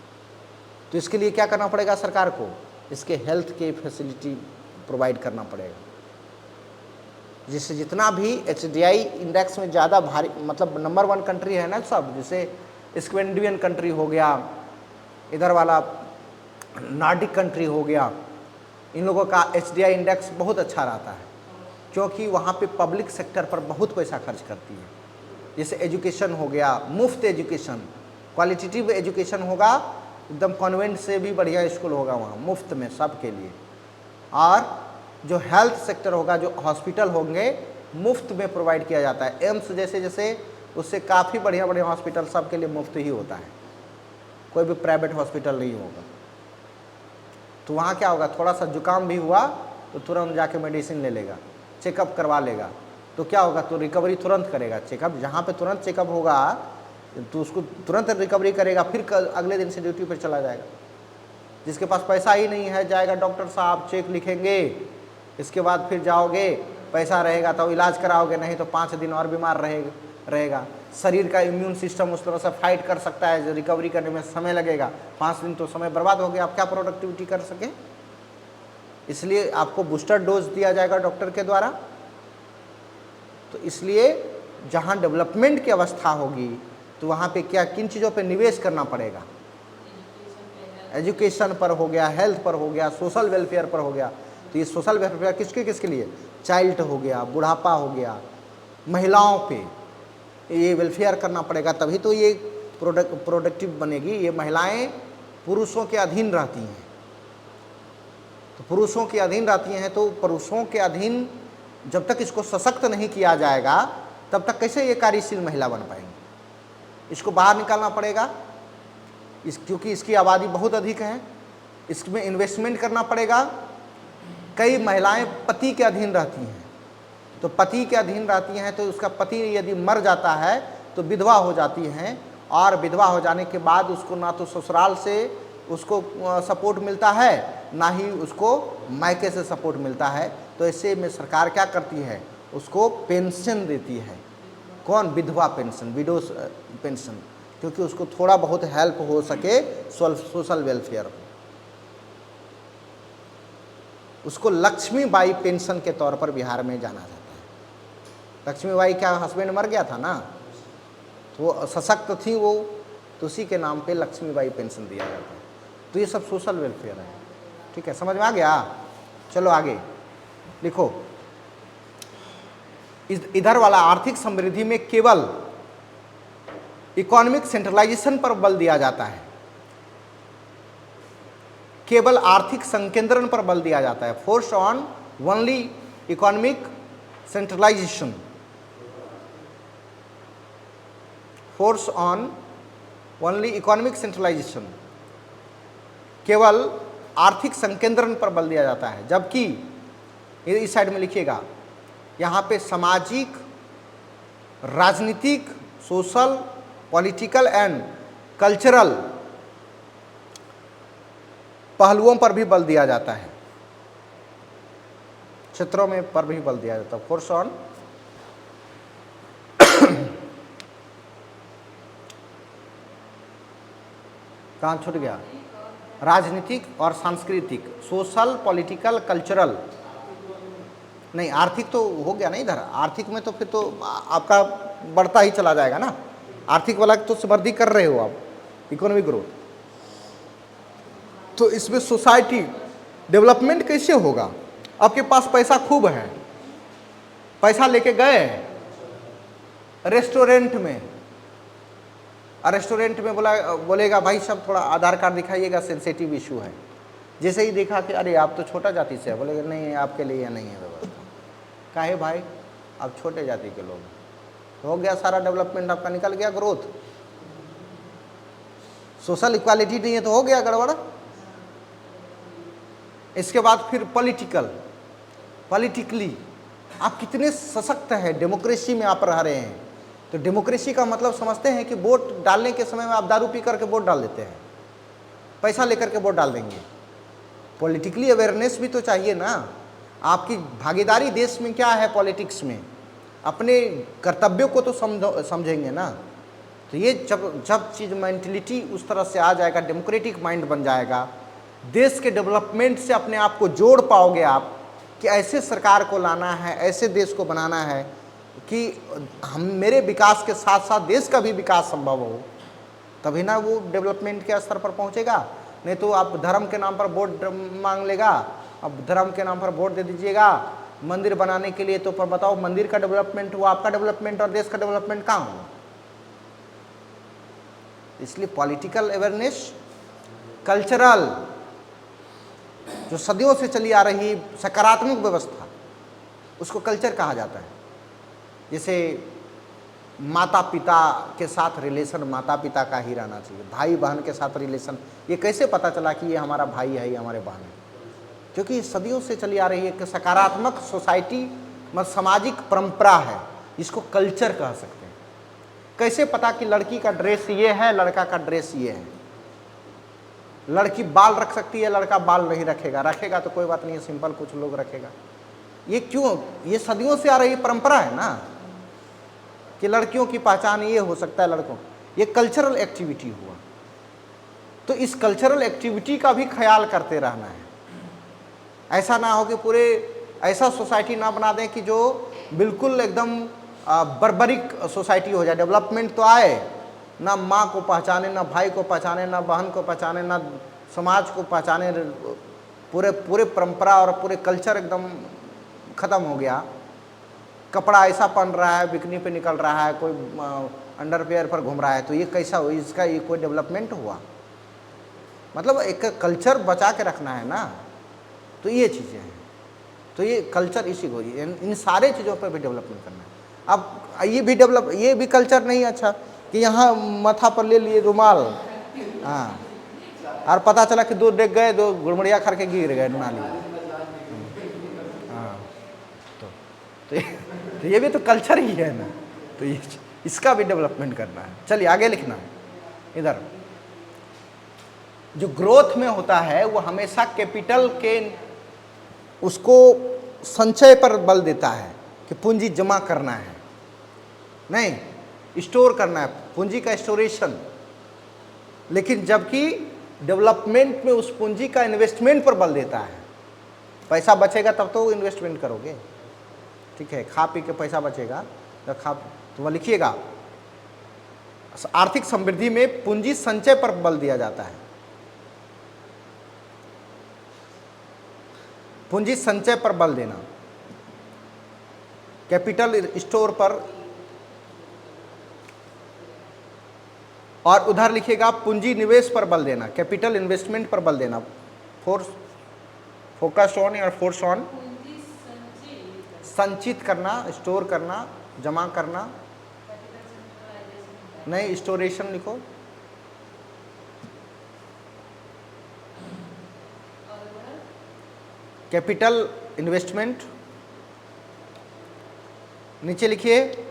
तो इसके लिए क्या करना पड़ेगा सरकार को, इसके हेल्थ के फैसिलिटी प्रोवाइड करना पड़ेगा, जिससे जितना भी HDI इंडेक्स में ज़्यादा भारी, मतलब नंबर 1 कंट्री है ना सब, जैसे स्कैंडिनेवियन कंट्री हो गया, इधर वाला नॉर्डिक कंट्री हो गया, इन लोगों का HDI इंडेक्स बहुत अच्छा रहता है, क्योंकि वहाँ पे पब्लिक सेक्टर पर बहुत पैसा खर्च करती है। जैसे एजुकेशन हो गया, मुफ्त एजुकेशन, क्वालिटेटिव एजुकेशन होगा, एकदम कॉन्वेंट से भी बढ़िया स्कूल होगा वहाँ, मुफ्त में सबके लिए। और जो हेल्थ सेक्टर होगा, जो हॉस्पिटल होंगे, मुफ्त में प्रोवाइड किया जाता है। एम्स जैसे जैसे उससे काफ़ी बढ़िया बढ़िया हॉस्पिटल सबके लिए मुफ्त ही होता है, कोई भी प्राइवेट हॉस्पिटल नहीं होगा। तो वहाँ क्या होगा, थोड़ा सा जुकाम भी हुआ तो तुरंत जाके मेडिसिन ले लेगा, चेकअप करवा लेगा, तो क्या होगा, तो रिकवरी तुरंत करेगा। चेकअप जहाँ पे तुरंत चेकअप होगा तो उसको तुरंत रिकवरी करेगा, फिर अगले दिन से ड्यूटी पर चला जाएगा। जिसके पास पैसा ही नहीं है, जाएगा डॉक्टर साहब चेक लिखेंगे, इसके बाद फिर जाओगे, पैसा रहेगा तो इलाज कराओगे, नहीं तो 5 दिन और बीमार रहेगा। शरीर का इम्यून सिस्टम उस तरह से फाइट कर सकता है, रिकवरी करने में समय लगेगा, 5 दिन तो समय बर्बाद हो गया, आप क्या प्रोडक्टिविटी कर सके। इसलिए आपको बूस्टर डोज दिया जाएगा डॉक्टर के द्वारा। तो इसलिए जहाँ डेवलपमेंट की अवस्था होगी तो वहाँ पे क्या, किन चीज़ों पे निवेश करना पड़ेगा, एजुकेशन पर हो गया, हेल्थ पर हो गया, सोशल वेलफेयर पर हो गया। तो ये सोशल वेलफेयर किसके किसके लिए, चाइल्ड हो गया, बुढ़ापा हो गया, महिलाओं पे ये वेलफेयर करना पड़ेगा, तभी तो ये प्रोडक्टिव बनेगी। ये महिलाएं पुरुषों के अधीन रहती हैं, तो पुरुषों के अधीन रहती हैं, तो पुरुषों के अधीन जब तक इसको सशक्त नहीं किया जाएगा तब तक कैसे ये कार्यशील महिला बन पाएंगी। इसको बाहर निकालना पड़ेगा, क्योंकि इसकी आबादी बहुत अधिक है, इसमें इन्वेस्टमेंट करना पड़ेगा। कई महिलाएं पति के अधीन रहती हैं, तो पति के अधीन रहती हैं तो उसका पति यदि मर जाता है तो विधवा हो जाती हैं, और विधवा हो जाने के बाद उसको ना तो ससुराल से उसको सपोर्ट मिलता है, ना ही उसको मायके से सपोर्ट मिलता है। तो ऐसे में सरकार क्या करती है, उसको पेंशन देती है। कौन, विधवा पेंशन, विडोज पेंशन, क्योंकि उसको थोड़ा बहुत हेल्प हो सके सोशल वेलफेयर में। उसको लक्ष्मीबाई पेंशन के तौर पर बिहार में जाना जाता है। लक्ष्मीबाई क्या हस्बैंड मर गया था ना, तो वो सशक्त थी वो, तो उसी के नाम पे लक्ष्मीबाई पेंशन दिया जाता है। तो ये सब सोशल वेलफेयर है। ठीक है, समझ में आ गया। चलो आगे लिखो। इधर वाला आर्थिक समृद्धि में केवल इकोनॉमिक सेंट्रलाइजेशन पर बल दिया जाता है, केवल आर्थिक संकेंद्रण पर बल दिया जाता है। Force on only economic centralisation, force on only economic centralisation, केवल आर्थिक संकेंद्रण पर बल दिया जाता है। जबकि इस साइड में लिखिएगा, यहाँ पे सामाजिक, राजनीतिक, सोशल, पॉलिटिकल एंड कल्चरल पहलुओं पर भी बल दिया जाता है, क्षेत्रों में पर भी बल दिया जाता है। फोर्स ऑन कहाँ छूट गया, राजनीतिक और सांस्कृतिक, सोशल, पॉलिटिकल, कल्चरल, नहीं आर्थिक तो हो गया ना इधर। आर्थिक में तो फिर तो आपका बढ़ता ही चला जाएगा ना, आर्थिक वाला तो समृद्धि कर रहे हो आप, इकोनॉमिक ग्रोथ। तो इसमें सोसाइटी डेवलपमेंट कैसे होगा, आपके पास पैसा खूब है, पैसा लेके गए रेस्टोरेंट में, और रेस्टोरेंट में बोलेगा भाई साहब थोड़ा आधार कार्ड दिखाइएगा, सेंसिटिव इशू है। जैसे ही देखा कि अरे आप तो छोटा जाति से है, बोलेगा नहीं आपके लिए यह नहीं है व्यवस्था। काहे भाई, आप छोटे जाति के लोग, तो हो गया सारा डेवलपमेंट आपका, निकल गया ग्रोथ। सोशल इक्वालिटी नहीं है तो हो गया गड़बड़। इसके बाद फिर पॉलिटिकली आप कितने सशक्त हैं, डेमोक्रेसी में आप रह रहे हैं। तो डेमोक्रेसी का मतलब समझते हैं कि वोट डालने के समय में आप दारू पी करके वोट डाल देते हैं, पैसा लेकर के वोट डाल देंगे। पॉलिटिकली अवेयरनेस भी तो चाहिए ना, आपकी भागीदारी देश में क्या है, पॉलिटिक्स में अपने कर्तव्यों को तो समझेंगे ना। तो ये जब चीज़ मेंटलिटी उस तरह से आ जाएगा, डेमोक्रेटिक माइंड बन जाएगा, देश के डेवलपमेंट से अपने आप को जोड़ पाओगे आप कि ऐसे सरकार को लाना है, ऐसे देश को बनाना है कि हम मेरे विकास के साथ साथ देश का भी विकास संभव हो, तभी ना वो डेवलपमेंट के स्तर पर पहुंचेगा। नहीं तो आप धर्म के नाम पर वोट मांग लेगा, अब धर्म के नाम पर वोट दे दीजिएगा मंदिर बनाने के लिए, तो पर बताओ मंदिर का डेवलपमेंट हुआ, आपका डेवलपमेंट और देश का डेवलपमेंट कहाँ हुआ। इसलिए पॉलिटिकल अवेयरनेस, कल्चरल जो सदियों से चली आ रही सकारात्मक व्यवस्था, उसको कल्चर कहा जाता है। जैसे माता पिता के साथ रिलेशन माता पिता का ही रहना चाहिए, भाई बहन के साथ रिलेशन, ये कैसे पता चला कि ये हमारा भाई है, ये हमारे बहन है, क्योंकि सदियों से चली आ रही एक सकारात्मक सोसाइटी मतलब सामाजिक परंपरा है, इसको कल्चर कह सकते हैं। कैसे पता कि लड़की का ड्रेस ये है, लड़का का ड्रेस ये है, लड़की बाल रख सकती है, लड़का बाल नहीं रखेगा, रखेगा तो कोई बात नहीं है, सिंपल कुछ लोग रखेगा। ये क्यों, ये सदियों से आ रही परंपरा है ना कि लड़कियों की पहचान ये हो सकता है, लड़कों, ये कल्चरल एक्टिविटी हुआ। तो इस कल्चरल एक्टिविटी का भी ख्याल करते रहना है। ऐसा ना हो कि पूरे ऐसा सोसाइटी ना बना दें कि जो बिल्कुल एकदम बर्बरिक सोसाइटी हो जाए। डेवलपमेंट तो आए, ना माँ को पहचाने, ना भाई को पहचाने, ना बहन को पहचाने, ना समाज को पहचाने, पूरे परंपरा और पूरे कल्चर एकदम ख़त्म हो गया। कपड़ा ऐसा पहन रहा है, बिकनी पे निकल रहा है, कोई अंडरवियर पर घूम रहा है, तो ये कैसा हुआ, इसका ये कोई डेवलपमेंट हुआ? मतलब एक कल्चर बचा के रखना है ना, तो ये चीज़ें हैं। तो ये कल्चर इसी को, इन सारे चीज़ों पर भी डेवलपमेंट करना है। अब ये भी कल्चर नहीं अच्छा कि यहाँ माथा पर ले लिए रुमाल, हाँ, और पता चला कि 2 डेग गए, 2 गुड़मड़िया खा के गिर गए नाली, हाँ, तो ये भी तो कल्चर ही है ना। तो ये इसका भी डेवलपमेंट करना है। चलिए आगे लिखना है। इधर जो ग्रोथ में होता है वो हमेशा कैपिटल के उसको संचय पर बल देता है कि पूंजी जमा करना है, नहीं स्टोर करना है, पूंजी का स्टोरेशन। लेकिन जबकि डेवलपमेंट में उस पूंजी का इन्वेस्टमेंट पर बल देता है। पैसा बचेगा तब तो इन्वेस्टमेंट करोगे, ठीक है, खा पी के पैसा बचेगा तो वह लिखिएगा, आर्थिक समृद्धि में पूंजी संचय पर बल दिया जाता है। पूंजी संचय पर बल देना, कैपिटल स्टोर पर, और उधर लिखिएगा पूंजी निवेश पर बल देना, कैपिटल इन्वेस्टमेंट पर बल देना। फोकस ऑन या फोर्स ऑन, संचित करना, स्टोर करना, जमा करना, नहीं स्टोरेशन लिखो, कैपिटल इन्वेस्टमेंट। नीचे लिखिए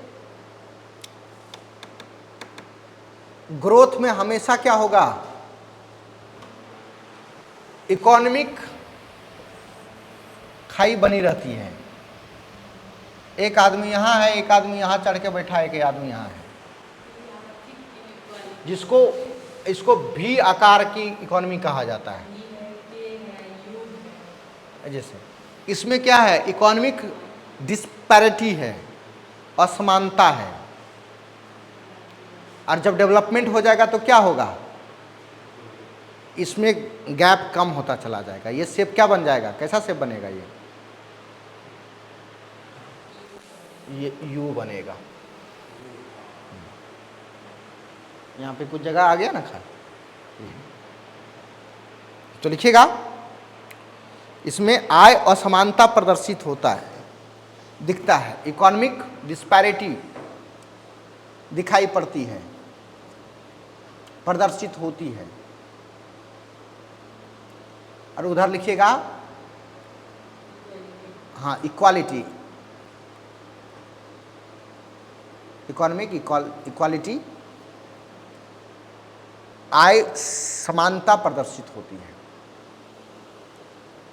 ग्रोथ में हमेशा क्या होगा, इकोनॉमिक खाई बनी रहती है। एक आदमी यहाँ है, एक आदमी यहाँ चढ़ के बैठा है, एक आदमी यहाँ है, जिसको इसको भी आकार की इकोनॉमी कहा जाता है। जैसे इसमें क्या है, इकोनॉमिक डिस्पैरिटी है, असमानता है। और जब डेवलपमेंट हो जाएगा तो क्या होगा, इसमें गैप कम होता चला जाएगा। ये शेप क्या बन जाएगा, कैसा शेप बनेगा, ये यू बनेगा। यहाँ पे कुछ जगह आ गया ना खा, तो लिखिएगा इसमें आय असमानता प्रदर्शित होता है, दिखता है, इकोनॉमिक डिस्पैरिटी दिखाई पड़ती है, प्रदर्शित होती है। और उधर लिखिएगा हाँ, इक्वालिटी, इकोनॉमिक इक्वालिटी, आय समानता प्रदर्शित होती है।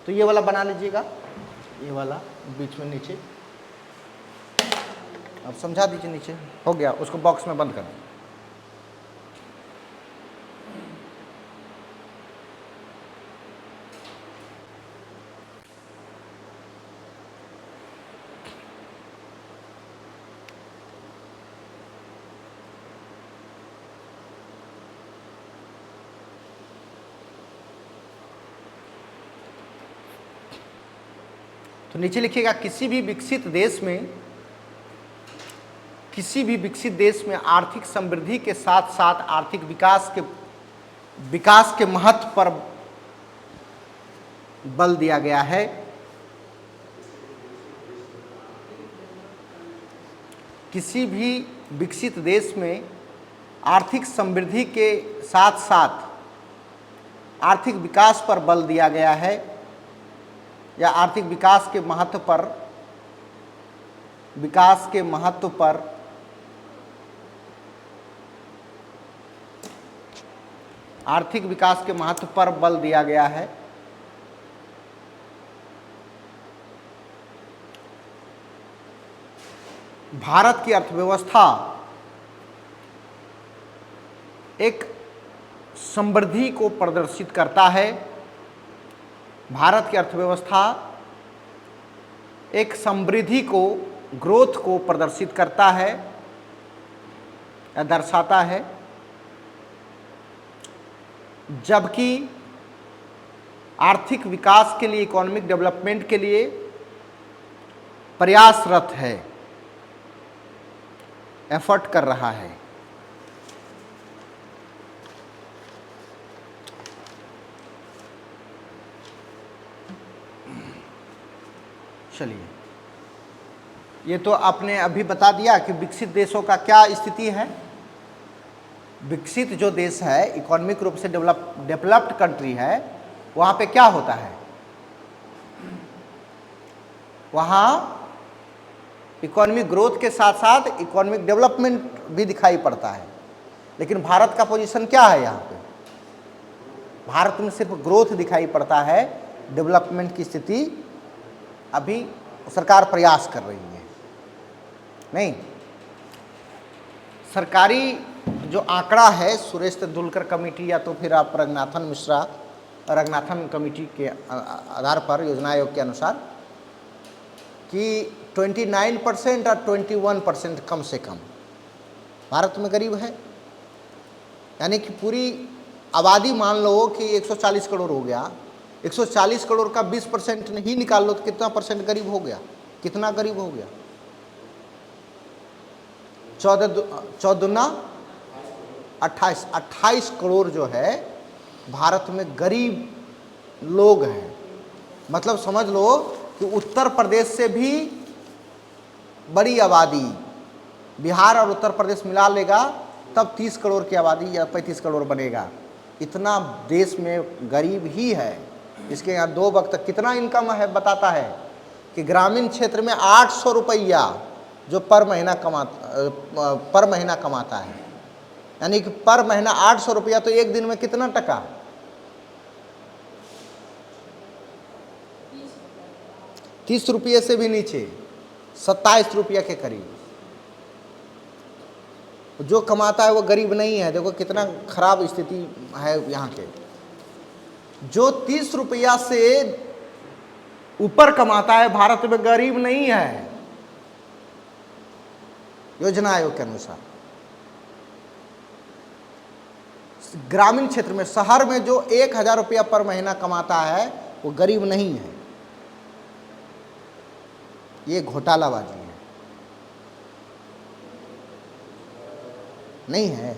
तो ये वाला बना लीजिएगा, ये वाला बीच में नीचे, अब समझा दीजिए, नीचे हो गया, उसको बॉक्स में बंद कर दीजिए। तो नीचे लिखिएगा, किसी भी विकसित देश में आर्थिक समृद्धि के साथ साथ आर्थिक विकास के महत्व पर बल दिया गया है। किसी भी विकसित देश में आर्थिक समृद्धि के साथ साथ आर्थिक विकास पर बल दिया गया है, या आर्थिक विकास के महत्व पर आर्थिक विकास के महत्व पर बल दिया गया है। भारत की अर्थव्यवस्था एक समृद्धि को प्रदर्शित करता है। भारत की अर्थव्यवस्था एक समृद्धि को, ग्रोथ को प्रदर्शित करता है या दर्शाता है, जबकि आर्थिक विकास के लिए, इकोनॉमिक डेवलपमेंट के लिए प्रयासरत है, एफर्ट कर रहा है। चलिए, ये तो आपने अभी बता दिया कि विकसित देशों का क्या स्थिति है। विकसित जो देश है, इकोनॉमिक रूप से डेवलप्ड कंट्री है, वहाँ पे क्या होता है, वहाँ इकोनॉमिक ग्रोथ के साथ साथ इकोनॉमिक डेवलपमेंट भी दिखाई पड़ता है। लेकिन भारत का पोजीशन क्या है, यहाँ पे भारत में सिर्फ ग्रोथ दिखाई पड़ता है, डेवलपमेंट की स्थिति अभी सरकार प्रयास कर रही है। नहीं, सरकारी जो आंकड़ा है सुरेश तेंदुलकर कमेटी या तो फिर आप रंगनाथन कमेटी के आधार पर, योजना आयोग के अनुसार, कि 29% और 21% कम से कम भारत में गरीब है। यानी कि पूरी आबादी मान लो कि 140 करोड़ हो गया, 140 करोड़ का 20% नहीं निकाल लो तो कितना परसेंट गरीब हो गया, कितना गरीब हो गया? 28 करोड़ जो है भारत में गरीब लोग हैं। मतलब समझ लो कि उत्तर प्रदेश से भी बड़ी आबादी, बिहार और उत्तर प्रदेश मिला लेगा तब 30 करोड़ की आबादी या 35 करोड़ बनेगा। इतना देश में गरीब ही है। इसके यहाँ 2 वक्त कितना इनकम है बताता है कि ग्रामीण क्षेत्र में 800 रुपया जो पर महीना कमाता है, यानी कि पर महीना 800 रुपया, तो एक दिन में कितना टका? 30 रुपये से भी नीचे, 27 रुपया के करीब जो कमाता है वो गरीब नहीं है। देखो कितना खराब स्थिति है यहाँ के। जो 30 रुपया से ऊपर कमाता है भारत में गरीब नहीं है, योजना आयोग के अनुसार। ग्रामीण क्षेत्र में, शहर में जो 1000 रुपया पर महीना कमाता है वो गरीब नहीं है। ये घोटालाबाजी है, नहीं है।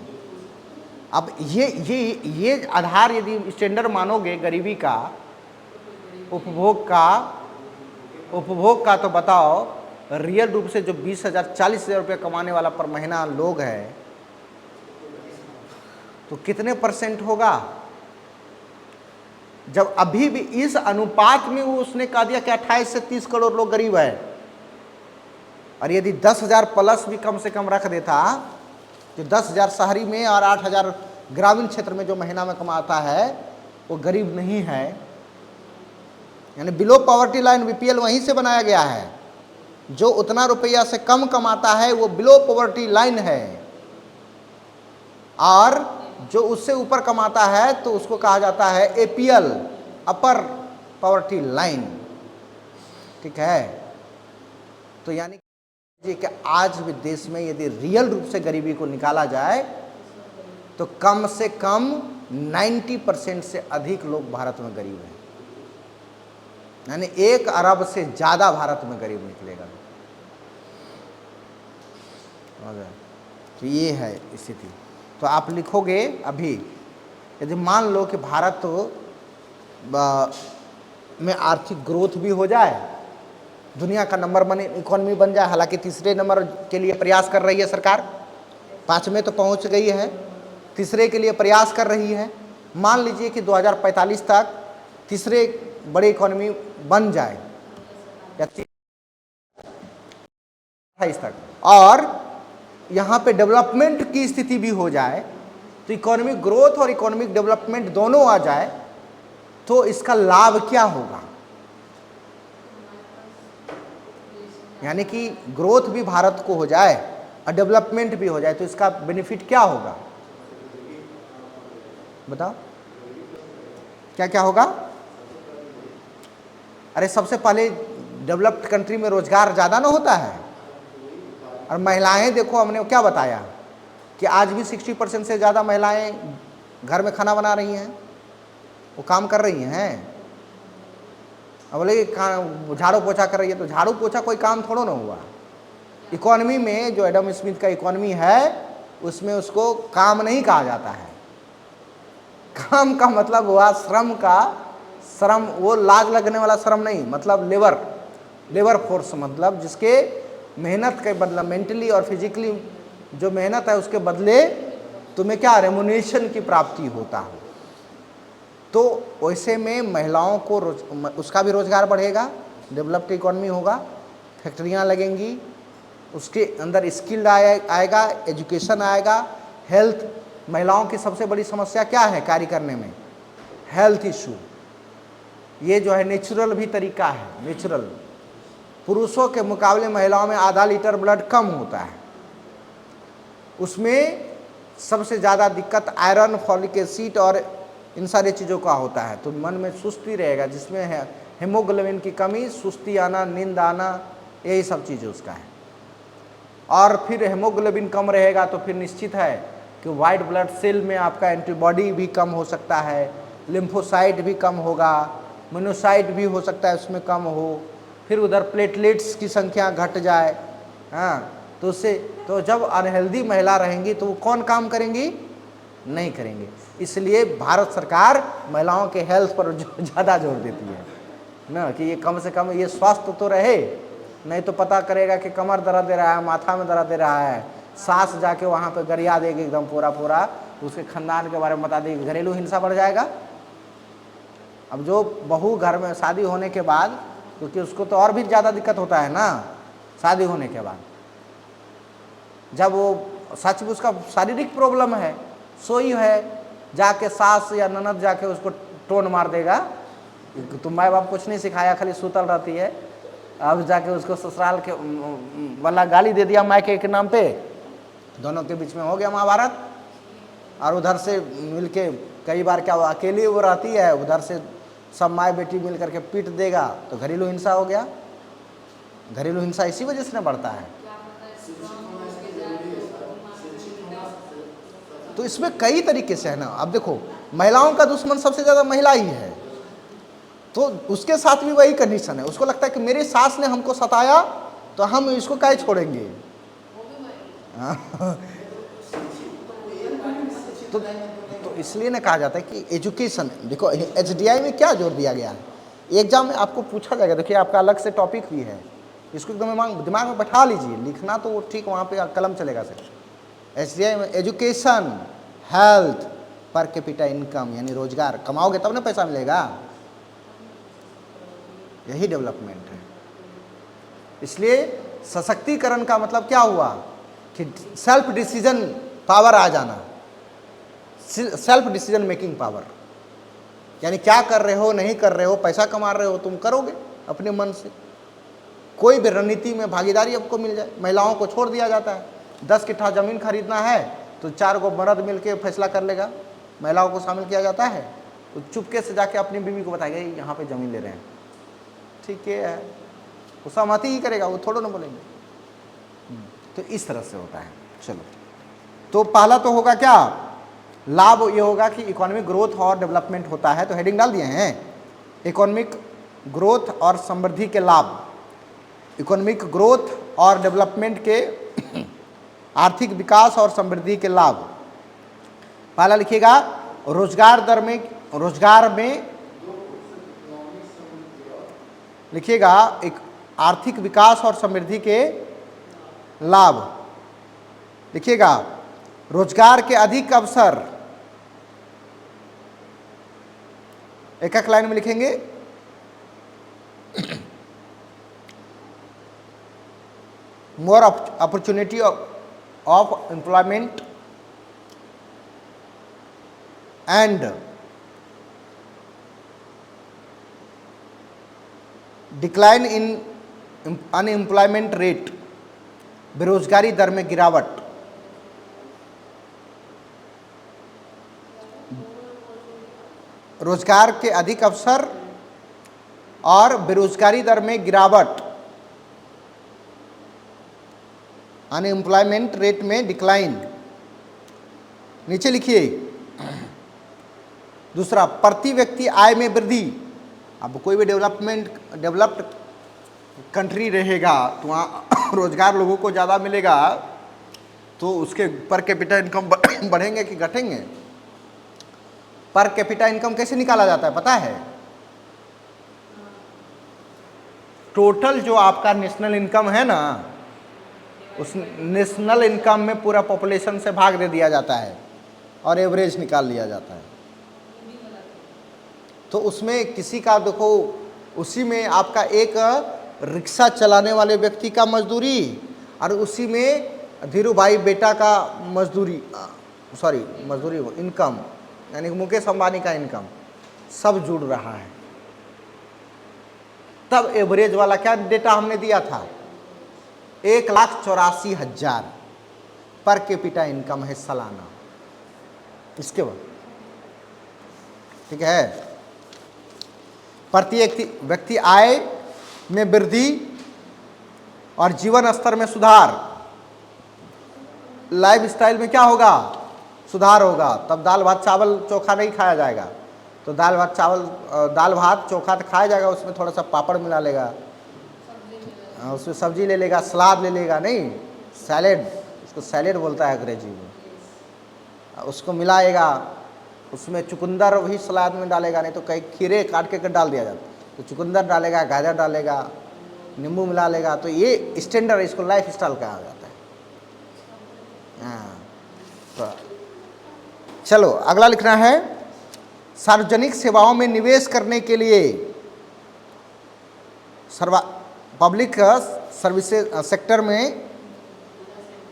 अब ये आधार यदि स्टैंडर्ड मानोगे गरीबी का, उपभोग का, तो बताओ रियल रूप से जो 20,000 40,000 रुपये कमाने वाला पर महीना लोग है तो कितने परसेंट होगा? जब अभी भी इस अनुपात में वो उसने कह दिया कि 28 से 30 करोड़ लोग गरीब है, और यदि 10,000 प्लस भी कम से कम रख देता, जो 10,000 शहरी में और 8,000 ग्रामीण क्षेत्र में जो महीना में कमाता है वो गरीब नहीं है, यानी बिलो पॉवर्टी लाइन बीपीएल वहीं से बनाया गया है। जो उतना रुपया से कम कमाता है वो बिलो पॉवर्टी लाइन है, और जो उससे ऊपर कमाता है तो उसको कहा जाता है एपीएल, अपर पॉवर्टी लाइन। ठीक है, तो यानी कि आज भी देश में यदि रियल रूप से गरीबी को निकाला जाए तो कम से कम 90% से अधिक लोग भारत में गरीब हैं, यानी 1 अरब से ज़्यादा भारत में गरीब निकलेगा। तो ये है स्थिति। तो आप लिखोगे अभी, यदि मान लो कि भारत में आर्थिक ग्रोथ भी हो जाए, दुनिया का नंबर 1 इकोनॉमी बन जाए, हालांकि तीसरे नंबर के लिए प्रयास कर रही है सरकार, 5वें तो पहुंच गई है, तीसरे के लिए प्रयास कर रही है। मान लीजिए कि 2045 तक तीसरे बड़े इकोनॉमी बन जाए, या 28 तक, और यहाँ पे डेवलपमेंट की स्थिति भी हो जाए, तो इकोनॉमिक ग्रोथ और इकोनॉमिक डेवलपमेंट दोनों आ जाए, तो इसका लाभ क्या होगा? यानी कि ग्रोथ भी भारत को हो जाए और डेवलपमेंट भी हो जाए, तो इसका बेनिफिट क्या होगा? बताओ क्या क्या होगा? अरे सबसे पहले डेवलप्ड कंट्री में रोजगार ज़्यादा ना होता है, और महिलाएं देखो, हमने क्या बताया कि आज भी 60% से ज़्यादा महिलाएं घर में खाना बना रही हैं, वो काम कर रही हैं। अब बोले झाड़ू पोछा कर रही है, तो झाड़ू पोछा कोई काम थोड़ा ना हुआ। इकोनॉमी में जो एडम स्मिथ का इकोनॉमी है उसमें उसको काम नहीं कहा जाता है। काम का मतलब हुआ श्रम का, श्रम वो लाज लगने वाला श्रम नहीं, मतलब लेबर फोर्स, मतलब जिसके मेहनत के बदला, मेंटली और फिजिकली जो मेहनत है उसके बदले तुम्हें क्या रेमुनेशन की प्राप्ति होता हो। तो वैसे में महिलाओं को उसका भी रोजगार बढ़ेगा, डेवलप्ड इकोनॉमी होगा, फैक्ट्रियां लगेंगी, उसके अंदर स्किल्ड आएगा, एजुकेशन आएगा, हेल्थ। महिलाओं की सबसे बड़ी समस्या क्या है कार्य करने में? Health issue. ये जो है नेचुरल भी तरीका है, नेचुरल। पुरुषों के मुकाबले महिलाओं में आधा लीटर ब्लड कम होता है, उसमें सबसे ज़्यादा दिक्कत आयरन, फॉलिक एसिड और इन सारी चीज़ों का होता है। तो मन में सुस्ती रहेगा, जिसमें है हेमोग्लोबिन की कमी, सुस्ती आना, नींद आना, यही सब चीज़ें उसका है। और फिर हेमोग्लोबिन कम रहेगा तो फिर निश्चित है कि वाइट ब्लड सेल में आपका एंटीबॉडी भी कम हो सकता है, लिम्फोसाइट भी कम होगा, मोनोसाइट भी हो सकता है उसमें कम हो, फिर उधर प्लेटलेट्स की संख्या घट जाए। हाँ, तो उससे तो जब अनहेल्दी महिला रहेंगी तो वो कौन काम करेंगी? नहीं करेंगे। इसलिए भारत सरकार महिलाओं के हेल्थ पर ज़्यादा जोर देती है ना, कि ये कम से कम ये स्वस्थ तो रहे, नहीं तो पता करेगा कि कमर दर्द दे रहा है, माथा में दर्द दे रहा है, सास जाके वहाँ पे गरिया देगी एकदम पूरा, उसके खानदान के बारे में बता देगी, घरेलू हिंसा बढ़ जाएगा। अब जो बहू घर में शादी होने के बाद, क्योंकि उसको तो और भी ज़्यादा दिक्कत होता है ना शादी होने के बाद, जब वो सच में उसका शारीरिक प्रॉब्लम है, सोई है, जाके सास या ननद जाके उसको टोन मार देगा, तुम माँ बाप कुछ नहीं सिखाया, खाली सुतल रहती है, अब जाके उसको ससुराल के वाला गाली दे दिया मायके के नाम पे, दोनों के बीच में हो गया महाभारत। और उधर से मिलके कई बार क्या अकेली वो रहती है, उधर से सब माँ बेटी मिल करके पीट देगा, तो घरेलू हिंसा हो गया। घरेलू हिंसा इसी वजह से न बढ़ता है। तो इसमें कई तरीके से है ना। अब देखो, महिलाओं का दुश्मन सबसे ज़्यादा महिला ही है, तो उसके साथ भी वही कंडीशन है। उसको लगता है कि मेरे सास ने हमको सताया तो हम इसको काहे छोड़ेंगे। तो इसलिए ना कहा जाता है कि एजुकेशन, देखो एचडीआई में क्या जोर दिया गया है, एग्जाम में आपको पूछा जाएगा, देखिए आपका अलग से टॉपिक भी है, इसको एकदम दिमाग में बैठा लीजिए, लिखना तो ठीक वहाँ पे कलम चलेगा सिर्फ। एचडीआई में education, health, per capita income यानी रोजगार, कमाओगे तब ना पैसा मिलेगा, यही डेवलपमेंट है। इसलिए सशक्तिकरण का मतलब क्या हुआ कि सेल्फ डिसीजन पावर आ जाना, सेल्फ डिसीजन मेकिंग पावर, यानी क्या कर रहे हो नहीं कर रहे हो, पैसा कमा रहे हो तुम करोगे अपने मन से, कोई भी रणनीति में भागीदारी आपको मिल जाए। महिलाओं को छोड़ दिया जाता है, 10 कट्ठा जमीन खरीदना है तो 4 गो मर्द मिलके फैसला कर लेगा, महिलाओं को शामिल किया जाता है, तो चुपके से जाके अपनी बीवी को बताएगा यहाँ पे जमीन ले रहे हैं, ठीक है, वो सहमति ही करेगा, वो थोड़ा ना बोलेंगे। तो इस तरह से होता है। चलो, तो पहला तो होगा क्या, लाभ ये होगा कि इकोनॉमिक ग्रोथ और डेवलपमेंट होता है, तो हेडिंग डाल दिए हैं, इकोनॉमिक ग्रोथ और समृद्धि के लाभ, इकोनॉमिक ग्रोथ और डेवलपमेंट के आर्थिक विकास और समृद्धि के लाभ। पहला लिखिएगा रोजगार में लिखिएगा एक आर्थिक विकास और समृद्धि के लाभ, लिखिएगा रोजगार के अधिक अवसर, एक एक लाइन में लिखेंगे, more opportunity of employment and decline in unemployment rate, बेरोजगारी दर में गिरावट, रोजगार के अधिक अवसर और बेरोजगारी दर में गिरावट, अनएम्प्लॉयमेंट रेट में डिक्लाइन। नीचे लिखिए दूसरा, प्रति व्यक्ति आय में वृद्धि। अब कोई भी डेवलप्ड कंट्री रहेगा तो वहाँ रोजगार लोगों को ज़्यादा मिलेगा, तो उसके पर कैपिटा इनकम बढ़ेंगे कि घटेंगे। पर कैपिटा इनकम कैसे निकाला जाता है पता है, टोटल जो आपका नेशनल इनकम है ना, उस नेशनल इनकम में पूरा पॉपुलेशन से भाग दे दिया जाता है और एवरेज निकाल लिया जाता है। तो उसमें किसी का देखो, उसी में आपका एक रिक्शा चलाने वाले व्यक्ति का मजदूरी और उसी में धीरू भाई बेटा का मजदूरी इनकम, यानी मुकेश अंबानी का इनकम सब जुड़ रहा है। तब एवरेज वाला क्या डेटा हमने दिया था, 1,84,000 पर कैपिटा इनकम है सालाना। इसके बाद ठीक है, प्रति व्यक्ति आय में वृद्धि और जीवन स्तर में सुधार, लाइफ स्टाइल में क्या होगा, सुधार होगा। तब दाल भात चावल चोखा नहीं खाया जाएगा, तो दाल भात चोखा तो खाया जाएगा, उसमें थोड़ा सा पापड़ मिला लेगा, उसमें सब्जी ले लेगा, सलाद ले लेगा, नहीं सैलेड, उसको सैलेड बोलता है अंग्रेजी में, उसको मिलाएगा, उसमें चुकंदर भी सलाद में डालेगा, नहीं तो कई खीरे काट के डाल दिया जाता, तो चुकंदर डालेगा, गाजर डालेगा, नींबू मिला लेगा। तो ये स्टैंडर्ड, इसको लाइफ स्टाइल कहा जाता है। हाँ, तो चलो अगला लिखना है, सार्वजनिक सेवाओं में निवेश करने के लिए पब्लिक सर्विसेज सेक्टर में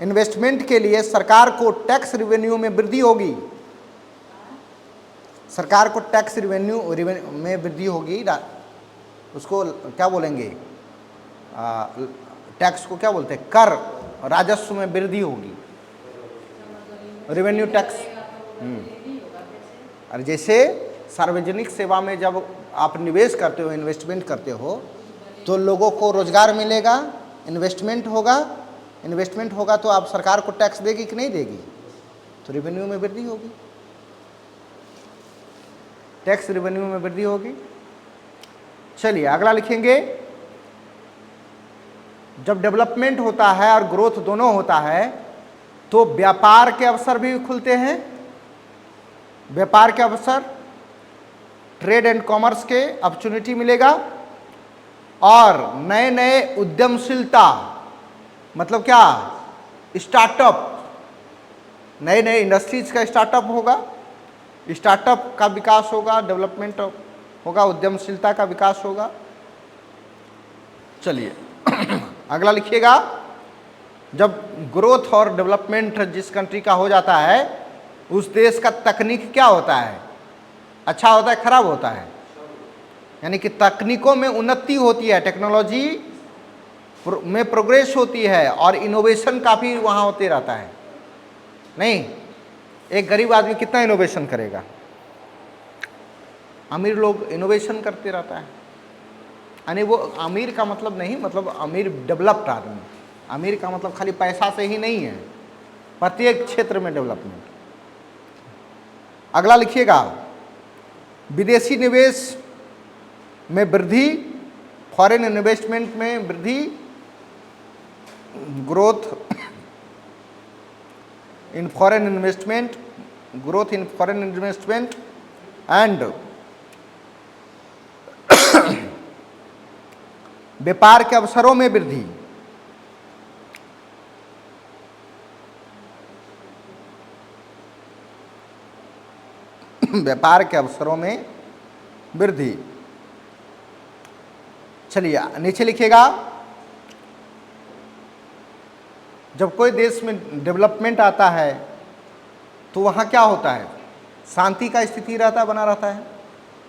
इन्वेस्टमेंट के लिए सरकार को टैक्स रिवेन्यू में वृद्धि होगी, सरकार को टैक्स रिवेन्यू में वृद्धि होगी। उसको क्या बोलेंगे, टैक्स को क्या बोलते हैं, कर, राजस्व में वृद्धि होगी, रेवेन्यू टैक्स। और जैसे सार्वजनिक सेवा में जब आप निवेश करते हो, इन्वेस्टमेंट करते हो, तो लोगों को रोजगार मिलेगा, इन्वेस्टमेंट होगा तो आप सरकार को टैक्स देगी कि नहीं देगी, तो रेवेन्यू में वृद्धि होगी, टैक्स रेवेन्यू में वृद्धि होगी। चलिए अगला लिखेंगे, जब डेवलपमेंट होता है और ग्रोथ दोनों होता है तो व्यापार के अवसर भी खुलते हैं, व्यापार के अवसर, ट्रेड एंड कॉमर्स के अपॉर्चुनिटी मिलेगा, और नए नए उद्यमशीलता, मतलब क्या, स्टार्टअप, नए नए इंडस्ट्रीज का स्टार्टअप होगा, स्टार्टअप का विकास होगा, डेवलपमेंट होगा, उद्यमशीलता का विकास होगा। चलिए अगला लिखिएगा, जब ग्रोथ और डेवलपमेंट जिस कंट्री का हो जाता है उस देश का तकनीक क्या होता है, अच्छा होता है खराब होता है? यानी कि तकनीकों में उन्नति होती है, टेक्नोलॉजी में प्रोग्रेस होती है और इनोवेशन काफ़ी वहाँ होते रहता है। नहीं, एक गरीब आदमी कितना इनोवेशन करेगा, अमीर लोग इनोवेशन करते रहता है। यानी वो अमीर का मतलब नहीं, मतलब अमीर डेवलप्ड आदमी, अमीर का मतलब खाली पैसा से ही नहीं है, प्रत्येक क्षेत्र में डेवलपमेंट। अगला लिखिएगा, विदेशी निवेश में वृद्धि, फॉरेन इन्वेस्टमेंट में वृद्धि, growth in foreign investment, growth in foreign investment and व्यापार के अवसरों में वृद्धि। व्यापार के अवसरों में वृद्धि। चलिए नीचे लिखिएगा, जब कोई देश में डेवलपमेंट आता है तो वहाँ क्या होता है, शांति का स्थिति रहता, बना रहता है,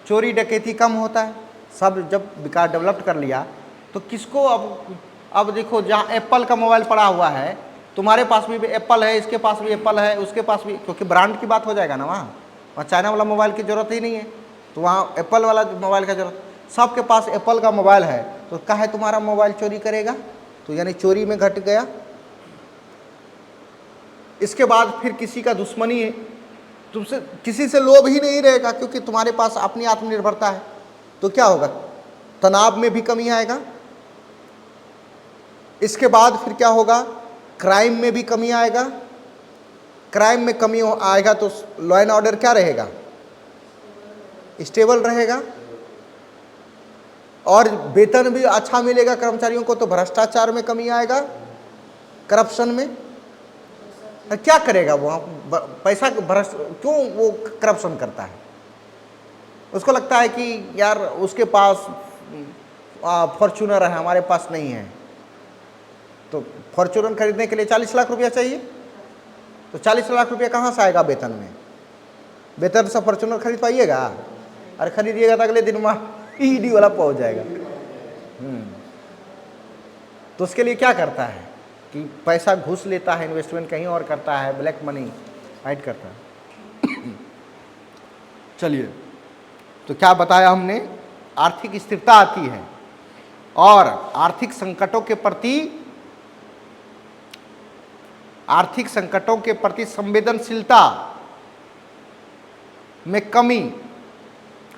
चोरी डकैती कम होता है। सब जब विकास डेवलप्ड कर लिया तो किसको अब देखो, जहाँ एप्पल का मोबाइल पड़ा हुआ है, तुम्हारे पास भी एप्पल है, इसके पास भी एप्पल है, उसके पास भी, क्योंकि ब्रांड की बात हो जाएगा ना, वहाँ चाइना वाला मोबाइल की ज़रूरत ही नहीं है, तो वहाँ एप्पल वाला मोबाइल का ज़रूरत। सबके पास एप्पल का मोबाइल है, तो काहे तुम्हारा मोबाइल चोरी करेगा, तो यानी चोरी में घट गया। इसके बाद फिर किसी का दुश्मनी है, तुमसे किसी से लोभ ही नहीं रहेगा, क्योंकि तुम्हारे पास अपनी आत्मनिर्भरता है, तो क्या होगा, तनाव में भी कमी आएगा। इसके बाद फिर क्या होगा, क्राइम में भी कमी आएगा। क्राइम में कमी आएगा तो लॉ एंड ऑर्डर क्या रहेगा, स्टेबल रहेगा, और वेतन भी अच्छा मिलेगा कर्मचारियों को, तो भ्रष्टाचार में कमी आएगा, करप्शन में। क्या करेगा वो, पैसा भ्रष्ट क्यों वो करप्शन करता है, उसको लगता है कि यार उसके पास फॉर्च्यूनर है, हमारे पास नहीं है, तो फॉर्च्यूनर खरीदने के लिए 40 लाख रुपया चाहिए, तो 40 लाख रुपया कहाँ से आएगा वेतन में, वेतन से फॉर्च्यूनर खरीद पाइएगा, अरे खरीदिएगा तो अगले दिन वहाँ ईडी वाला पहुँच जाएगा। तो उसके लिए क्या करता है कि पैसा घूस लेता है, इन्वेस्टमेंट कहीं और करता है, ब्लैक मनी हाइड करता है। चलिए, तो क्या बताया हमने, आर्थिक स्थिरता आती है और आर्थिक संकटों के प्रति संवेदनशीलता में कमी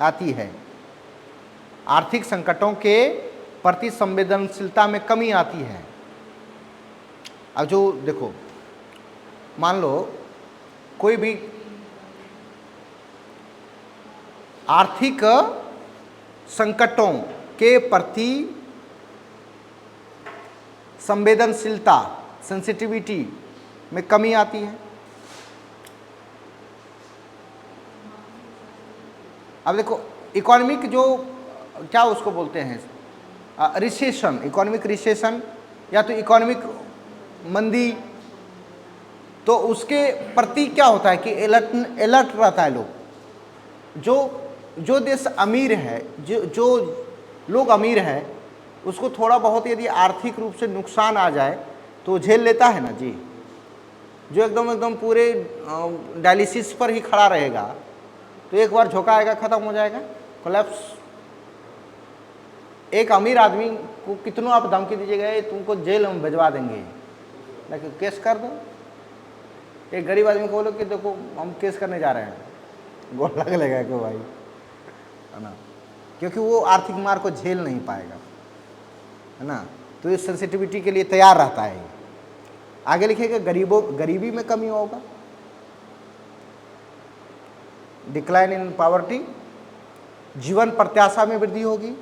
आती है। आर्थिक संकटों के प्रति संवेदनशीलता में कमी आती है। अब जो देखो, मान लो कोई भी आर्थिक संकटों के प्रति संवेदनशीलता, सेंसिटिविटी में कमी आती है। अब देखो, इकोनॉमिक जो क्या उसको बोलते हैं, रिसेशन, इकोनॉमिक रिसेशन या तो इकोनॉमिक मंदी, तो उसके प्रति क्या होता है कि अलर्ट रहता है लोग। जो देश अमीर है, जो लोग अमीर है, उसको थोड़ा बहुत यदि आर्थिक रूप से नुकसान आ जाए तो झेल लेता है ना जी। जो एकदम पूरे डायलिसिस पर ही खड़ा रहेगा तो एक बार झोंका आएगा, खत्म हो जाएगा, कोलैप्स। एक अमीर आदमी को कितनों आप धमकी दीजिएगा, ये तुमको जेल में भिजवा देंगे, लेकिन केस कर दो। एक गरीब आदमी को बोलो कि देखो हम केस करने जा रहे हैं, गोल लग लेगा क्यों भाई, है ना, क्योंकि वो आर्थिक मार को झेल नहीं पाएगा, है ना। तो इस सेंसिटिविटी के लिए तैयार रहता है। आगे लिखेगा, गरीबी में कमी होगा, डिक्लाइन इन पॉवर्टी, जीवन प्रत्याशा में वृद्धि होगी,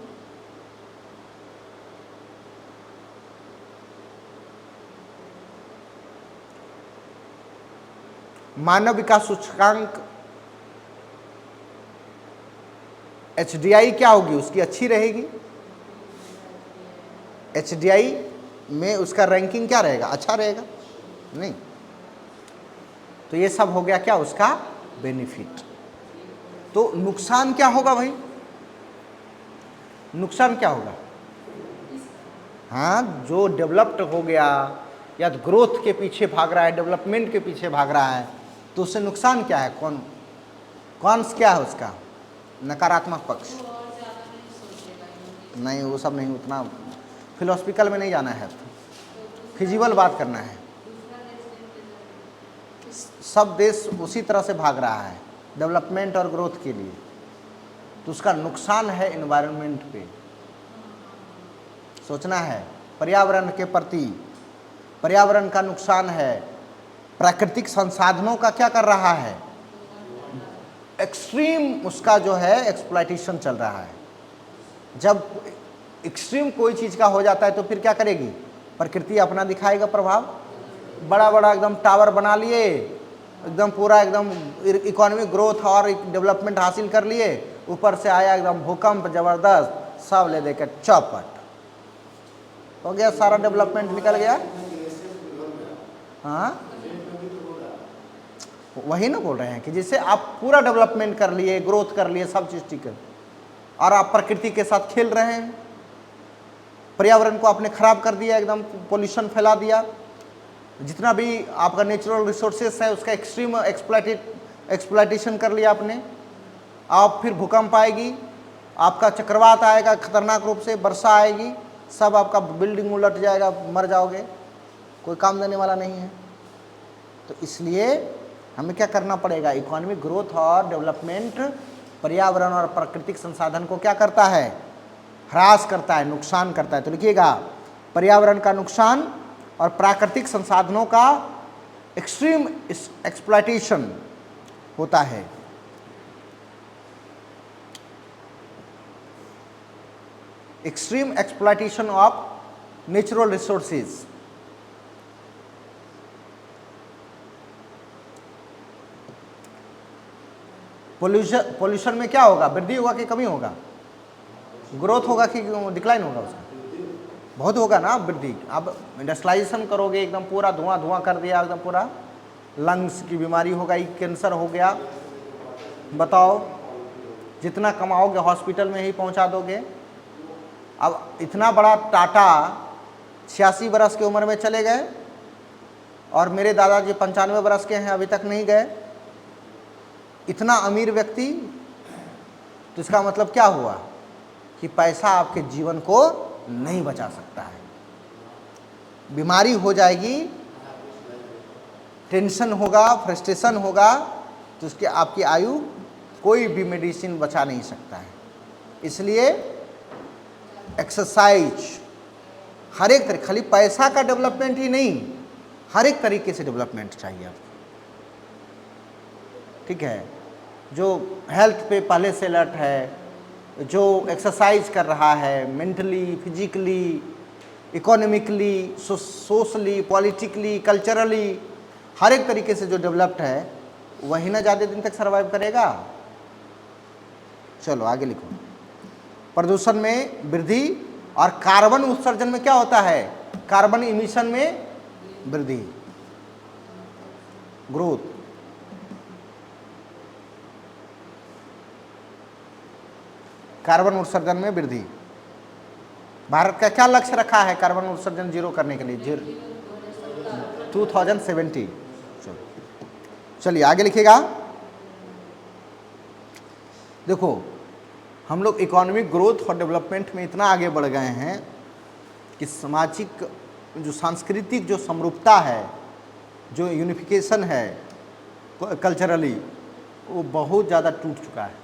मानव विकास सूचकांक HDI क्या होगी, उसकी अच्छी रहेगी, HDI में उसका रैंकिंग क्या रहेगा, अच्छा रहेगा नहीं। तो ये सब हो गया क्या, उसका बेनिफिट। तो नुकसान क्या होगा भाई, नुकसान क्या होगा, हाँ जो डेवलप्ड हो गया या ग्रोथ के पीछे भाग रहा है, डेवलपमेंट के पीछे भाग रहा है, तो उससे नुकसान क्या है, कौन क्या है उसका नकारात्मक पक्ष। नहीं वो सब नहीं, उतना फिलोसफिकल में नहीं जाना है, फिजिबल बात करना है। सब देश उसी तरह से भाग रहा है डेवलपमेंट और ग्रोथ के लिए, तो उसका नुकसान है एनवायरनमेंट पे, सोचना है पर्यावरण के प्रति, पर्यावरण का नुकसान है, प्राकृतिक संसाधनों का क्या कर रहा है, एक्सट्रीम उसका जो है एक्सप्लॉयटेशन चल रहा है। जब एक्सट्रीम कोई चीज़ का हो जाता है तो फिर क्या करेगी, प्रकृति अपना दिखाएगा प्रभाव। बड़ा बड़ा एकदम टावर बना लिए, एकदम पूरा एकदम इकोनॉमिक ग्रोथ और डेवलपमेंट हासिल कर लिए, ऊपर से आया एकदम भूकंप जबरदस्त, सब ले देकर चौपट हो गया, सारा डेवलपमेंट निकल गया। हाँ वही ना बोल रहे हैं कि जैसे आप पूरा डेवलपमेंट कर लिए, ग्रोथ कर लिए, सब चीज़ ठीक है, और आप प्रकृति के साथ खेल रहे हैं, पर्यावरण को आपने खराब कर दिया, एकदम पोल्यूशन फैला दिया, जितना भी आपका नेचुरल रिसोर्सेस है उसका एक्सट्रीम एक्सप्लॉयटेशन कर लिया आपने। आप फिर भूकंप आएगी, आपका चक्रवात आएगा खतरनाक रूप से, वर्षा आएगी, सब आपका बिल्डिंग उलट जाएगा, मर जाओगे, कोई काम देने वाला नहीं है। तो इसलिए हमें क्या करना पड़ेगा, इकोनॉमिक ग्रोथ और डेवलपमेंट पर्यावरण और प्राकृतिक संसाधन को क्या करता है, ह्रास करता है, नुकसान करता है। तो लिखिएगा पर्यावरण का नुकसान और प्राकृतिक संसाधनों का एक्सट्रीम एक्सप्लॉयटेशन होता है। Extreme exploitation of natural resources. Pollution में क्या होगा, वृद्धि होगा कि कमी होगा, ग्रोथ होगा कि डिक्लाइन होगा, उसका बहुत होगा ना वृद्धि। अब इंडस्ट्रियलाइजेशन करोगे, एकदम पूरा धुआं धुआं कर दिया, एकदम पूरा लंग्स की बीमारी हो गई, कैंसर हो गया, बताओ जितना कमाओगे हॉस्पिटल में ही पहुंचा दोगे। अब इतना बड़ा टाटा 86 बरस की उम्र में चले गए और मेरे दादाजी 95 बरस के हैं, अभी तक नहीं गए। इतना अमीर व्यक्ति, तो इसका मतलब क्या हुआ कि पैसा आपके जीवन को नहीं बचा सकता है। बीमारी हो जाएगी, टेंशन होगा, फ्रस्ट्रेशन होगा, तो उसके आपकी आयु कोई भी मेडिसिन बचा नहीं सकता है। इसलिए एक्सरसाइज हर एक तरीके, खाली पैसा का डेवलपमेंट ही नहीं, हर एक तरीके से डेवलपमेंट चाहिए आपको, ठीक है। जो हेल्थ पे पहले से अलर्ट है, जो एक्सरसाइज कर रहा है, mentally, physically, economically, socially, politically, culturally, हर एक तरीके से जो डेवलप्ड है, वही ना ज़्यादा दिन तक सर्वाइव करेगा। चलो आगे लिखो। प्रदूषण में वृद्धि और कार्बन उत्सर्जन में क्या होता है, कार्बन इमिशन में वृद्धि, ग्रोथ। कार्बन उत्सर्जन में वृद्धि। भारत का क्या लक्ष्य रखा है कार्बन उत्सर्जन जीरो करने के लिए, 2070। चलिए आगे लिखिएगा। देखो हम लोग इकोनॉमिक ग्रोथ और डेवलपमेंट में इतना आगे बढ़ गए हैं कि सामाजिक जो सांस्कृतिक जो समरूपता है, जो यूनिफिकेशन है कल्चरली, वो बहुत ज़्यादा टूट चुका है।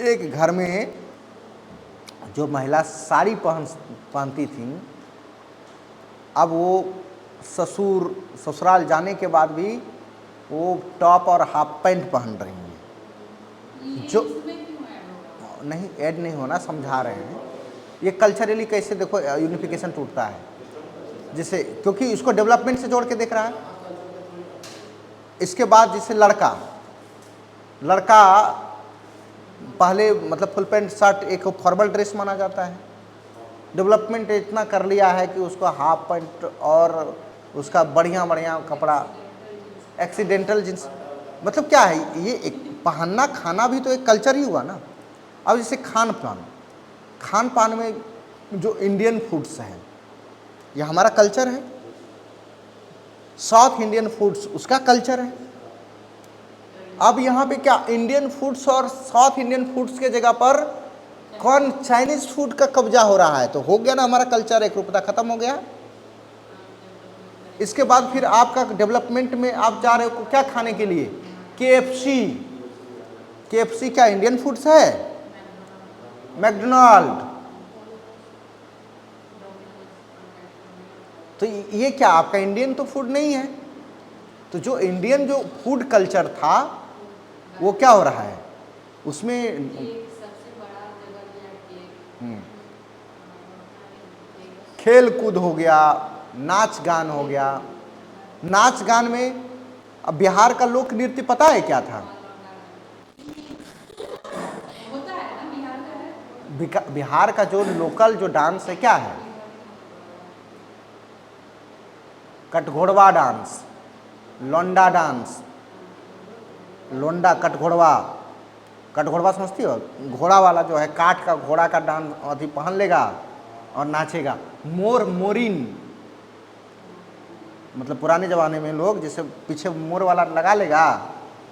एक घर में जो महिला साड़ी पहनती थी, अब वो ससुराल जाने के बाद भी वो टॉप और हाफ पैंट पहन रही हैं। जो नहीं ऐड नहीं होना, समझा रहे हैं ये कल्चरली कैसे देखो यूनिफिकेशन टूटता है, जिसे क्योंकि इसको डेवलपमेंट से जोड़ के देख रहा है। इसके बाद जैसे लड़का पहले मतलब फुल पैंट शर्ट एक फॉर्मल ड्रेस माना जाता है। डेवलपमेंट इतना कर लिया है कि उसको हाफ पैंट और उसका बढ़िया बढ़िया कपड़ा, एक्सीडेंटल जींस, मतलब क्या है ये, एक पहनना खाना भी तो एक कल्चर ही हुआ ना। अब जैसे खान पान, खान पान में जो इंडियन फूड्स हैं ये हमारा कल्चर है, साउथ इंडियन फूड्स उसका कल्चर है। अब यहाँ पे क्या इंडियन फूड्स और साउथ इंडियन फूड्स के जगह पर कौन चाइनीज फूड का कब्जा हो रहा है, तो हो गया ना हमारा कल्चर एक रूपता खत्म हो गया। इसके बाद फिर आपका डेवलपमेंट में आप जा रहे हो क्या खाने के लिए, केएफसी। केएफसी क्या इंडियन फूड्स है? मैकडोनाल्ड। तो ये क्या आपका इंडियन तो फूड नहीं है। तो जो इंडियन जो फूड कल्चर था वो क्या हो रहा है उसमें, खेल कूद हो गया, नाच गान हो गया। नाच गान में अब बिहार का लोक नृत्य पता है क्या था? बिहार का जो लोकल जो डांस है क्या है? कटघोड़वा डांस, लोंडा डांस, लोंडा कटघोड़वा। कटघोड़वा समझती हो? घोड़ा वाला जो है, काठ का घोड़ा का डांस अभी पहन लेगा और नाचेगा। मोर मोरिन, मतलब पुराने ज़माने में लोग जैसे पीछे मोर वाला लगा लेगा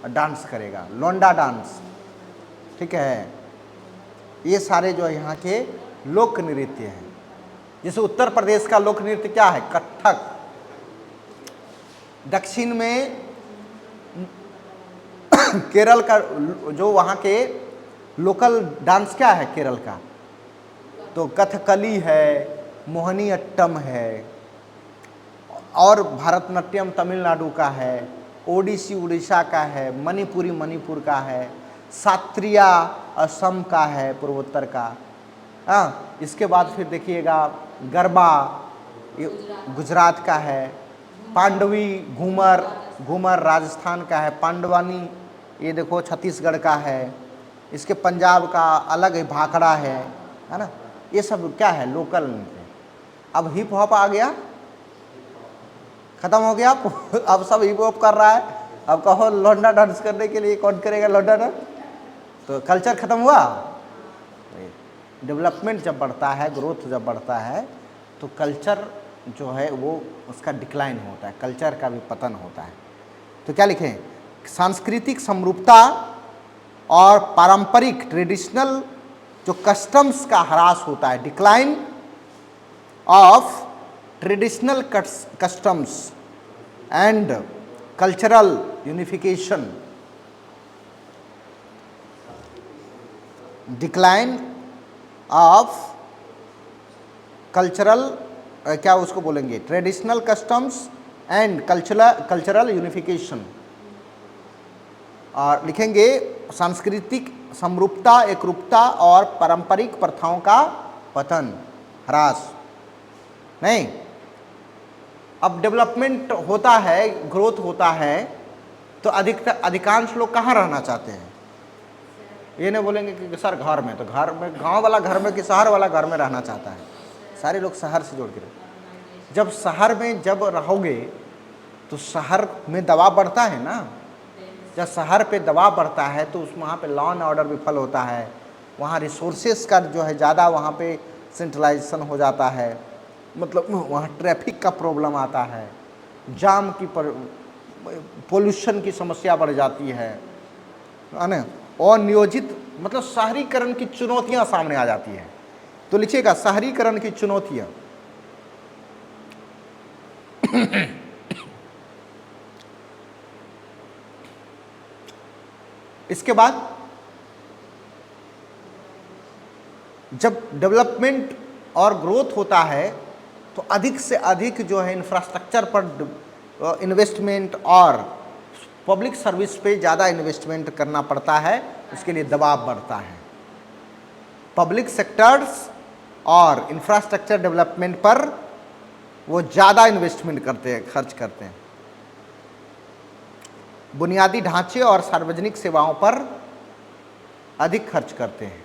और डांस करेगा, लोंडा डांस, ठीक है। ये सारे जो है यहाँ के लोक नृत्य हैं। जैसे उत्तर प्रदेश का लोक नृत्य क्या है? कथक। दक्षिण में केरल का जो वहाँ के लोकल डांस क्या है केरल का? तो कथकली है, मोहिनी अट्टम है, और भरतनाट्यम तमिलनाडु का है, ओडिसी उड़ीसा का है, मणिपुरी मणिपुर का है, सात्रिया असम का है, पूर्वोत्तर का। हाँ, इसके बाद फिर देखिएगा गरबा ये गुजरात का है, पांडवी घूमर, घूमर राजस्थान का है, पांडवानी ये देखो छत्तीसगढ़ का है, इसके पंजाब का अलग है, भाखड़ा है ना। ये सब क्या है? लोकल नृत्य। अब हिप हॉप आ गया, खत्म हो गया। अब सब हिप हॉप कर रहा है। अब कहो लौंडा डांस करने के लिए कौन करेगा लौंडा डांस? तो कल्चर खत्म हुआ। डेवलपमेंट जब बढ़ता है, ग्रोथ जब बढ़ता है, तो कल्चर जो है वो उसका डिक्लाइन होता है, कल्चर का भी पतन होता है। तो क्या लिखें? सांस्कृतिक समरूपता और पारंपरिक ट्रेडिशनल जो कस्टम्स का ह्रास होता है, decline of traditional customs and cultural unification, decline of cultural क्या उसको बोलेंगे, traditional customs and cultural unification. और लिखेंगे सांस्कृतिक समरूपता, एकरूपता और पारंपरिक प्रथाओं का पतन, ह्रास। नहीं, अब डेवलपमेंट होता है, ग्रोथ होता है, तो अधिकांश लोग कहाँ रहना चाहते हैं? ये नहीं बोलेंगे कि सर घर में, तो घर में गांव वाला घर में कि शहर वाला घर में रहना चाहता है। सारे लोग शहर से जोड़ के रहे। जब शहर में जब रहोगे तो शहर में दबाव बढ़ता है ना। जब शहर पे दबाव बढ़ता है तो उस वहाँ पे लॉ एंड ऑर्डर विफल होता है, वहाँ रिसोर्सेस का जो है ज़्यादा वहाँ पे सेंट्रलाइजेशन हो जाता है, मतलब वहाँ ट्रैफिक का प्रॉब्लम आता है, जाम की पोल्यूशन की समस्या बढ़ जाती है ना, और नियोजित मतलब शहरीकरण की चुनौतियाँ सामने आ जाती हैं। तो लिखिएगा शहरीकरण की चुनौतियाँ। इसके बाद जब डेवलपमेंट और ग्रोथ होता है तो अधिक से अधिक जो है इंफ्रास्ट्रक्चर पर इन्वेस्टमेंट और पब्लिक सर्विस पे ज़्यादा इन्वेस्टमेंट करना पड़ता है, उसके लिए दबाव बढ़ता है। पब्लिक सेक्टर्स और इंफ्रास्ट्रक्चर डेवलपमेंट पर वो ज़्यादा इन्वेस्टमेंट करते हैं, खर्च करते हैं। बुनियादी ढांचे और सार्वजनिक सेवाओं पर अधिक खर्च करते हैं।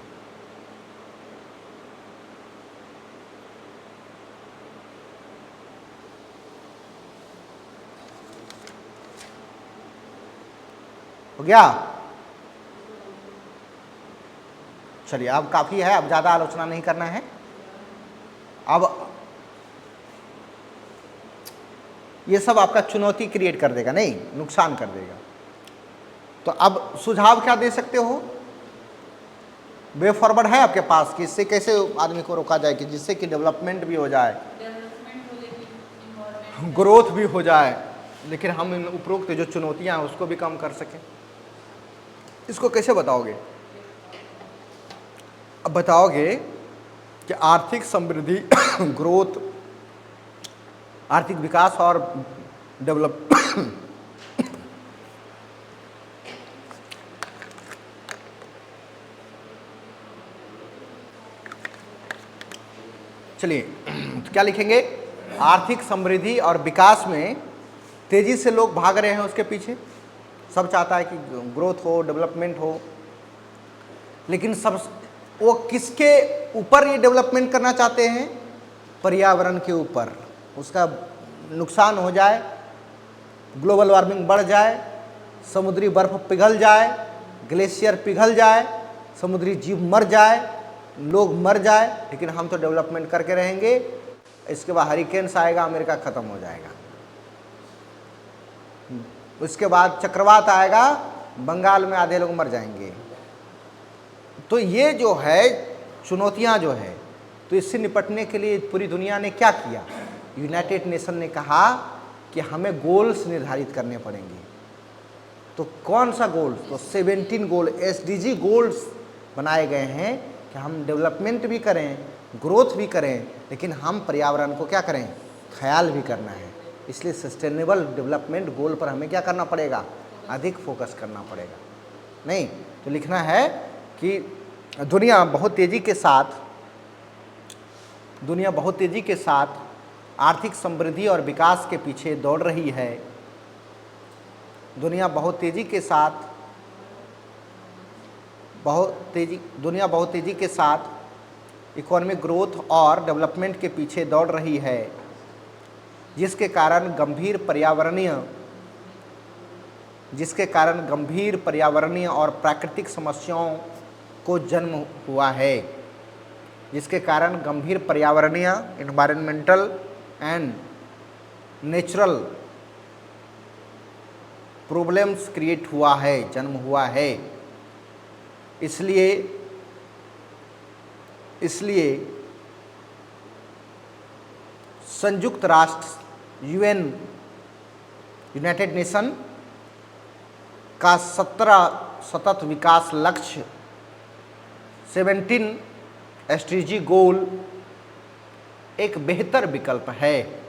हो गया? चलिए, अब काफी है, अब ज्यादा आलोचना नहीं करना है। अब ये सब आपका चुनौती क्रिएट कर देगा, नहीं नुकसान कर देगा। तो अब सुझाव क्या दे सकते हो? वे फॉरवर्ड है आपके पास कि इससे कैसे आदमी को रोका जाए कि जिससे कि डेवलपमेंट भी हो जाए, ग्रोथ भी हो जाए, लेकिन हम इन उपरोक्त जो चुनौतियां हैं उसको भी कम कर सकें। इसको कैसे बताओगे? अब बताओगे कि आर्थिक समृद्धि ग्रोथ, आर्थिक विकास और डेवलप चलिए, तो क्या लिखेंगे? आर्थिक समृद्धि और विकास में तेजी से लोग भाग रहे हैं उसके पीछे। सब चाहता है कि ग्रोथ हो, डेवलपमेंट हो, लेकिन सब वो किसके ऊपर ये डेवलपमेंट करना चाहते हैं? पर्यावरण के ऊपर। उसका नुकसान हो जाए, ग्लोबल वार्मिंग बढ़ जाए, समुद्री बर्फ पिघल जाए, ग्लेशियर पिघल जाए, समुद्री जीव मर जाए, लोग मर जाए, लेकिन हम तो डेवलपमेंट करके रहेंगे। इसके बाद हरिकेन्स आएगा, अमेरिका खत्म हो जाएगा। उसके बाद चक्रवात आएगा, बंगाल में आधे लोग मर जाएंगे। तो ये जो है चुनौतियां जो है, तो इससे निपटने के लिए पूरी दुनिया ने क्या किया? यूनाइटेड नेशन ने कहा कि हमें गोल्स निर्धारित करने पड़ेंगे। तो कौन सा गोल्स? तो 17 गोल एसडीजी गोल्स बनाए गए हैं कि हम डेवलपमेंट भी करें, ग्रोथ भी करें, लेकिन हम पर्यावरण को क्या करें? ख्याल भी करना है। इसलिए सस्टेनेबल डेवलपमेंट गोल पर हमें क्या करना पड़ेगा? अधिक फोकस करना पड़ेगा। नहीं तो लिखना है कि दुनिया बहुत तेज़ी के साथ आर्थिक समृद्धि और विकास के पीछे दौड़ रही है। दुनिया बहुत तेज़ी के साथ इकोनॉमिक ग्रोथ और डेवलपमेंट के पीछे दौड़ रही है, जिसके कारण गंभीर पर्यावरणीय और प्राकृतिक समस्याओं को जन्म हुआ है। जिसके कारण गंभीर पर्यावरणीय, environmental and natural problems create हुआ है, जन्म हुआ है। इसलिए संयुक्त राष्ट्र यूनाइटेड नेशन का 17 सतत विकास लक्ष्य 17 एसडीजी गोल एक बेहतर विकल्प है।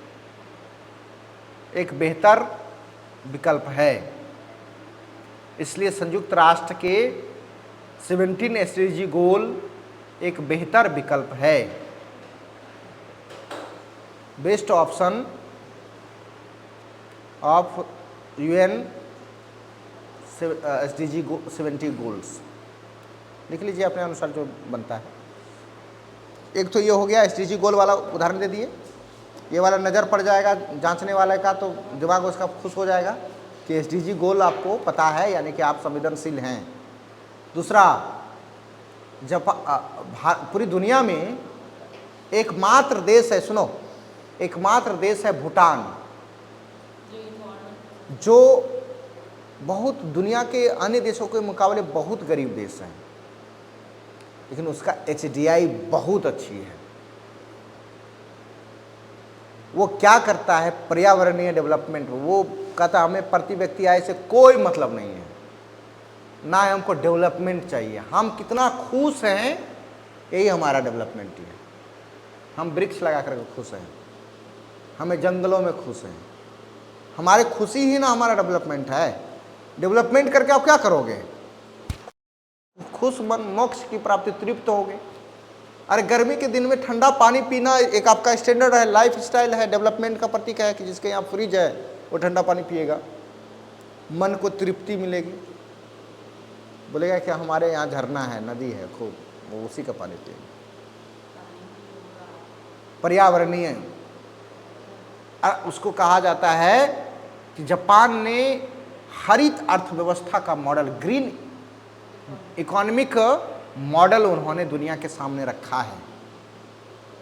इसलिए संयुक्त राष्ट्र के 17 एसडीजी गोल एक बेहतर विकल्प है। Best option of UN SDG 70 goals. लिख लीजिए अपने अनुसार जो बनता है। एक तो ये हो गया, एसडीजी गोल वाला उदाहरण दे दिए। ये वाला नज़र पड़ जाएगा जांचने वाले का, तो दिमाग उसका खुश हो जाएगा कि एसडीजी गोल आपको पता है, यानी कि आप संवेदनशील हैं। दूसरा, जब पूरी दुनिया में एकमात्र देश है, सुनो, एकमात्र देश है भूटान, जो बहुत दुनिया के अन्य देशों के मुकाबले बहुत गरीब देश है, लेकिन उसका एचडीआई बहुत अच्छी है। वो क्या करता है? पर्यावरणीय डेवलपमेंट। वो कहता है हमें प्रति व्यक्ति आय से कोई मतलब नहीं है, ना हमको डेवलपमेंट चाहिए। हम कितना खुश हैं, यही हमारा डेवलपमेंट है। हम वृक्ष लगा कर खुश हैं, हमें जंगलों में खुश हैं। हमारी खुशी ही ना हमारा डेवलपमेंट है। डेवलपमेंट करके आप क्या करोगे? खुश मन, मोक्ष की प्राप्ति, तृप्त होगे। अरे गर्मी के दिन में ठंडा पानी पीना एक आपका स्टैंडर्ड है, लाइफ स्टाइल है, डेवलपमेंट का प्रतीक है कि जिसके यहाँ फ्रिज है वो ठंडा पानी पिएगा, मन को तृप्ति मिलेगी। बोलेगा कि हमारे यहाँ झरना है, नदी है खूब, वो उसी का पानी पिएंगे। पर्यावरणीय उसको कहा जाता है कि जापान ने हरित अर्थव्यवस्था का मॉडल, ग्रीन इकोनॉमिक मॉडल उन्होंने दुनिया के सामने रखा है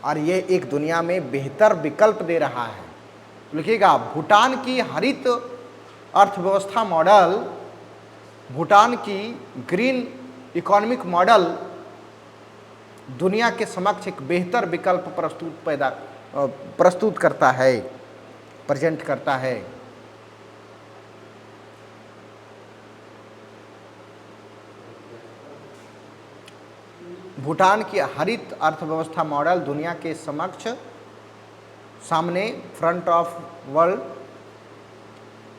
और ये एक दुनिया में बेहतर विकल्प दे रहा है। लिखिएगा, भूटान की हरित अर्थव्यवस्था मॉडल, भूटान की ग्रीन इकोनॉमिक मॉडल दुनिया के समक्ष एक बेहतर विकल्प प्रस्तुत करता है, प्रेजेंट करता है। भूटान की हरित अर्थव्यवस्था मॉडल दुनिया के समक्ष सामने, फ्रंट ऑफ वर्ल्ड,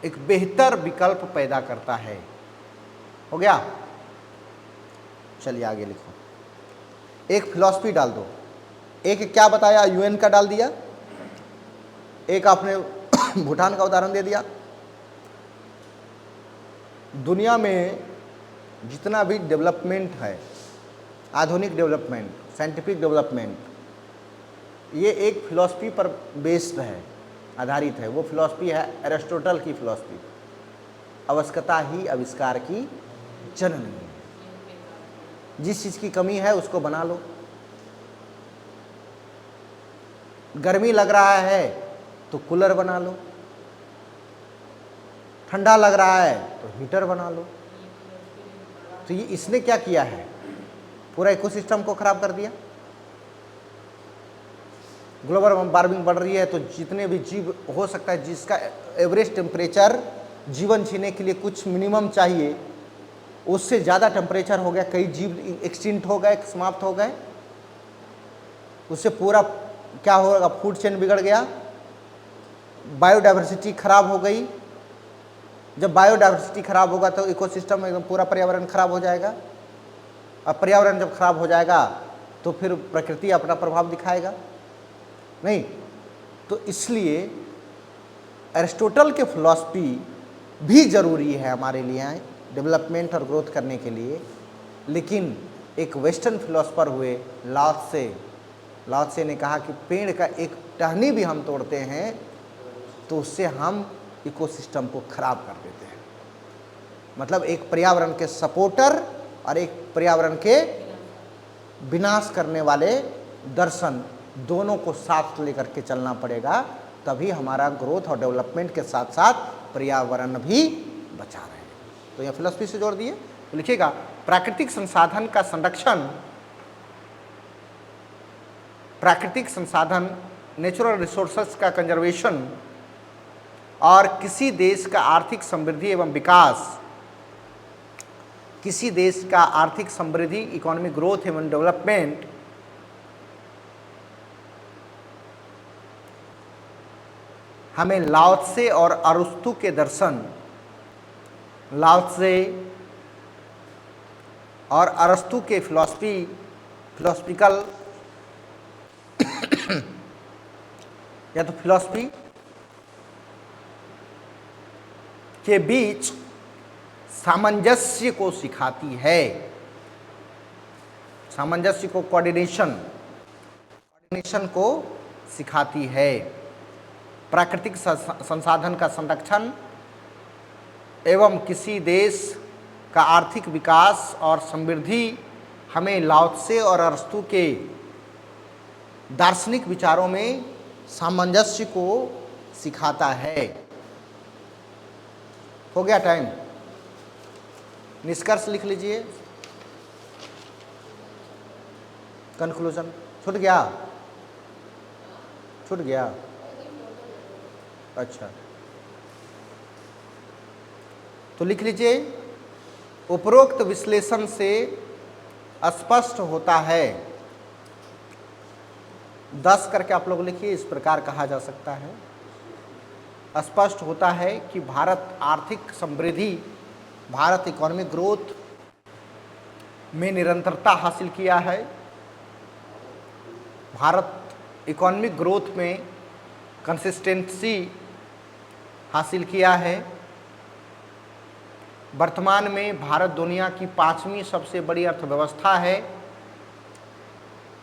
एक बेहतर विकल्प पैदा करता है। हो गया? चलिए आगे लिखो। एक फिलॉसफी डाल दो। एक क्या बताया, यूएन का डाल दिया, एक आपने भूटान का उदाहरण दे दिया। दुनिया में जितना भी डेवलपमेंट है, आधुनिक डेवलपमेंट, साइंटिफिक डेवलपमेंट, ये एक फिलॉसफी पर बेस्ड है, आधारित है। वो फिलॉसफी है एरिस्टोटल की फिलॉसफी, आवश्यकता ही आविष्कार की जननी है। जिस चीज़ की कमी है उसको बना लो। गर्मी लग रहा है तो कूलर बना लो, ठंडा लग रहा है तो हीटर बना लो। तो ये इसने क्या किया है, पूरा इकोसिस्टम को खराब कर दिया। ग्लोबल वार्मिंग बढ़ रही है तो जितने भी जीव हो सकता है जिसका एवरेज टेम्परेचर जीवन जीने के लिए कुछ मिनिमम चाहिए, उससे ज़्यादा टेम्परेचर हो गया, कई जीव एक्सटिंक्ट हो गए, समाप्त हो गए। उससे पूरा क्या होगा, फूड चेन बिगड़ गया, बायोडाइवर्सिटी खराब हो गई। जब बायोडाइवर्सिटी खराब होगा तो इकोसिस्टम एकदम पूरा पर्यावरण खराब हो जाएगा। अब पर्यावरण जब खराब हो जाएगा तो फिर प्रकृति अपना प्रभाव दिखाएगा नहीं। तो इसलिए एरिस्टोटल के फिलॉसफी भी ज़रूरी है हमारे लिए डेवलपमेंट और ग्रोथ करने के लिए। लेकिन एक वेस्टर्न फिलोसफर हुए लाओ त्से ने कहा कि पेड़ का एक टहनी भी हम तोड़ते हैं तो उससे हम इकोसिस्टम को खराब कर देते हैं। मतलब एक पर्यावरण के सपोर्टर और एक पर्यावरण के विनाश करने वाले दर्शन, दोनों को साथ लेकर के चलना पड़ेगा, तभी हमारा ग्रोथ और डेवलपमेंट के साथ साथ पर्यावरण भी बचा रहे। तो यह फिलॉसफी से जोड़ दिए। तो लिखिएगा, प्राकृतिक संसाधन का संरक्षण, प्राकृतिक संसाधन, नेचुरल रिसोर्सेस का कंजर्वेशन और किसी देश का आर्थिक समृद्धि एवं विकास, किसी देश का आर्थिक समृद्धि, इकोनॉमिक ग्रोथ एवं डेवलपमेंट हमें लाओ त्से और अरस्तु के दर्शन, लाओ त्से और अरस्तु के फिलॉसफिकल या तो फिलॉसफी के बीच सामंजस्य को सिखाती है। सामंजस्य को, कोऑर्डिनेशन को सिखाती है। प्राकृतिक संसाधन का संरक्षण एवं किसी देश का आर्थिक विकास और समृद्धि हमें लाओ त्से और अरस्तु के दार्शनिक विचारों में सामंजस्य को सिखाता है। हो गया टाइम, निष्कर्ष लिख लीजिए, कंक्लूजन। छूट गया? अच्छा, तो लिख लीजिए, उपरोक्त विश्लेषण से स्पष्ट होता है, 10 करके आप लोग लिखिए, इस प्रकार कहा जा सकता है। स्पष्ट होता है कि भारत आर्थिक समृद्धि, भारत इकोनॉमिक ग्रोथ में निरंतरता हासिल किया है। भारत इकोनॉमिक ग्रोथ में कंसिस्टेंसी हासिल किया है। वर्तमान में भारत दुनिया की 5वीं सबसे बड़ी अर्थव्यवस्था है।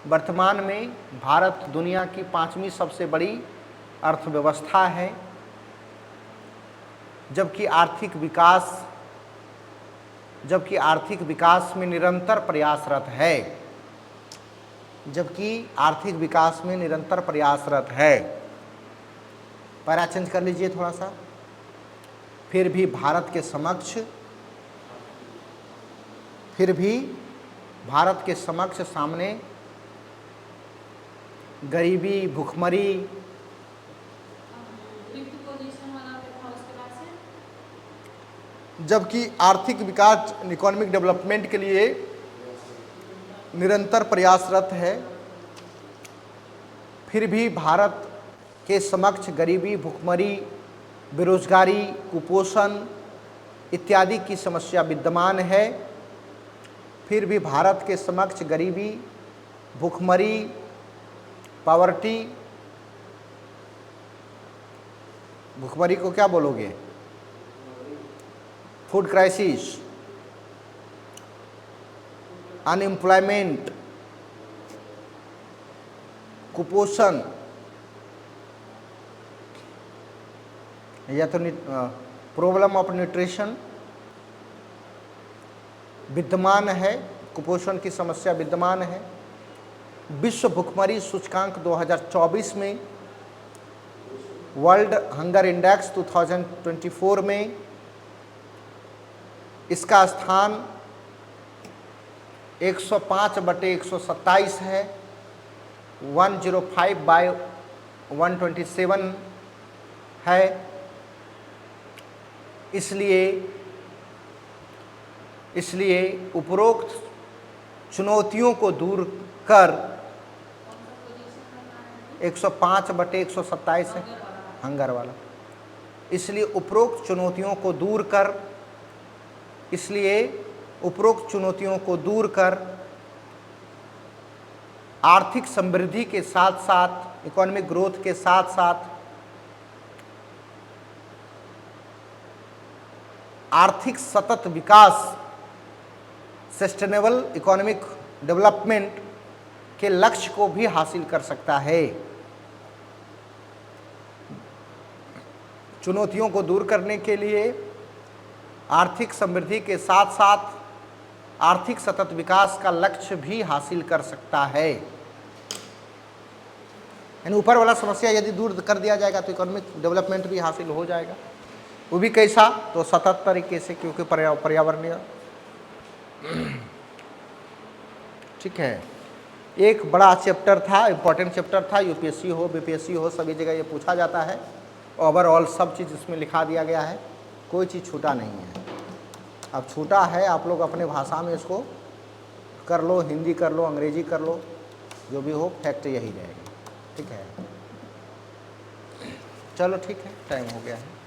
वर्तमान में भारत दुनिया की 5वीं सबसे बड़ी अर्थव्यवस्था है, जबकि आर्थिक विकास में निरंतर प्रयासरत है। पैरा चेंज कर लीजिए थोड़ा सा। फिर भी भारत के समक्ष सामने गरीबी, भुखमरी, जबकि आर्थिक विकास इकोनॉमिक डेवलपमेंट के लिए निरंतर प्रयासरत है, फिर भी भारत के समक्ष गरीबी, भुखमरी, बेरोजगारी, कुपोषण इत्यादि की समस्या विद्यमान है। फिर भी भारत के समक्ष गरीबी, भुखमरी, पॉवर्टी, भुखमरी को क्या बोलोगे, फूड क्राइसिस, अनएम्प्लॉयमेंट, कुपोषण या तो प्रॉब्लम ऑफ न्यूट्रिशन विद्यमान है, कुपोषण की समस्या विद्यमान है। विश्व भुखमरी सूचकांक 2024 में, वर्ल्ड हंगर इंडेक्स 2024 में इसका स्थान 105/127 है, 105/127 है। इसलिए उपरोक्त चुनौतियों को दूर कर 105/127 है हंगर वाला। इसलिए उपरोक्त चुनौतियों को दूर कर आर्थिक समृद्धि के साथ साथ, इकोनॉमिक ग्रोथ के साथ साथ आर्थिक सतत विकास, सस्टेनेबल इकोनॉमिक डेवलपमेंट के लक्ष्य को भी हासिल कर सकता है। चुनौतियों को दूर करने के लिए आर्थिक समृद्धि के साथ साथ आर्थिक सतत विकास का लक्ष्य भी हासिल कर सकता है। यानी ऊपर वाला समस्या यदि दूर कर दिया जाएगा तो इकोनॉमिक डेवलपमेंट भी हासिल हो जाएगा। वो भी कैसा, तो सतत तरीके से, क्योंकि पर्यावरणीय, ठीक है। एक बड़ा चैप्टर था, इम्पोर्टेंट चैप्टर था, यूपीएससी हो, बीपीएससी हो, सभी जगह ये पूछा जाता है। ओवरऑल सब चीज़ इसमें लिखा दिया गया है, कोई चीज़ छूटा नहीं है। अब छूटा है, आप लोग अपने भाषा में इसको कर लो, हिंदी कर लो, अंग्रेजी कर लो, जो भी हो, फैक्ट यही रहेगा। ठीक है, चलो ठीक है, टाइम हो गया है।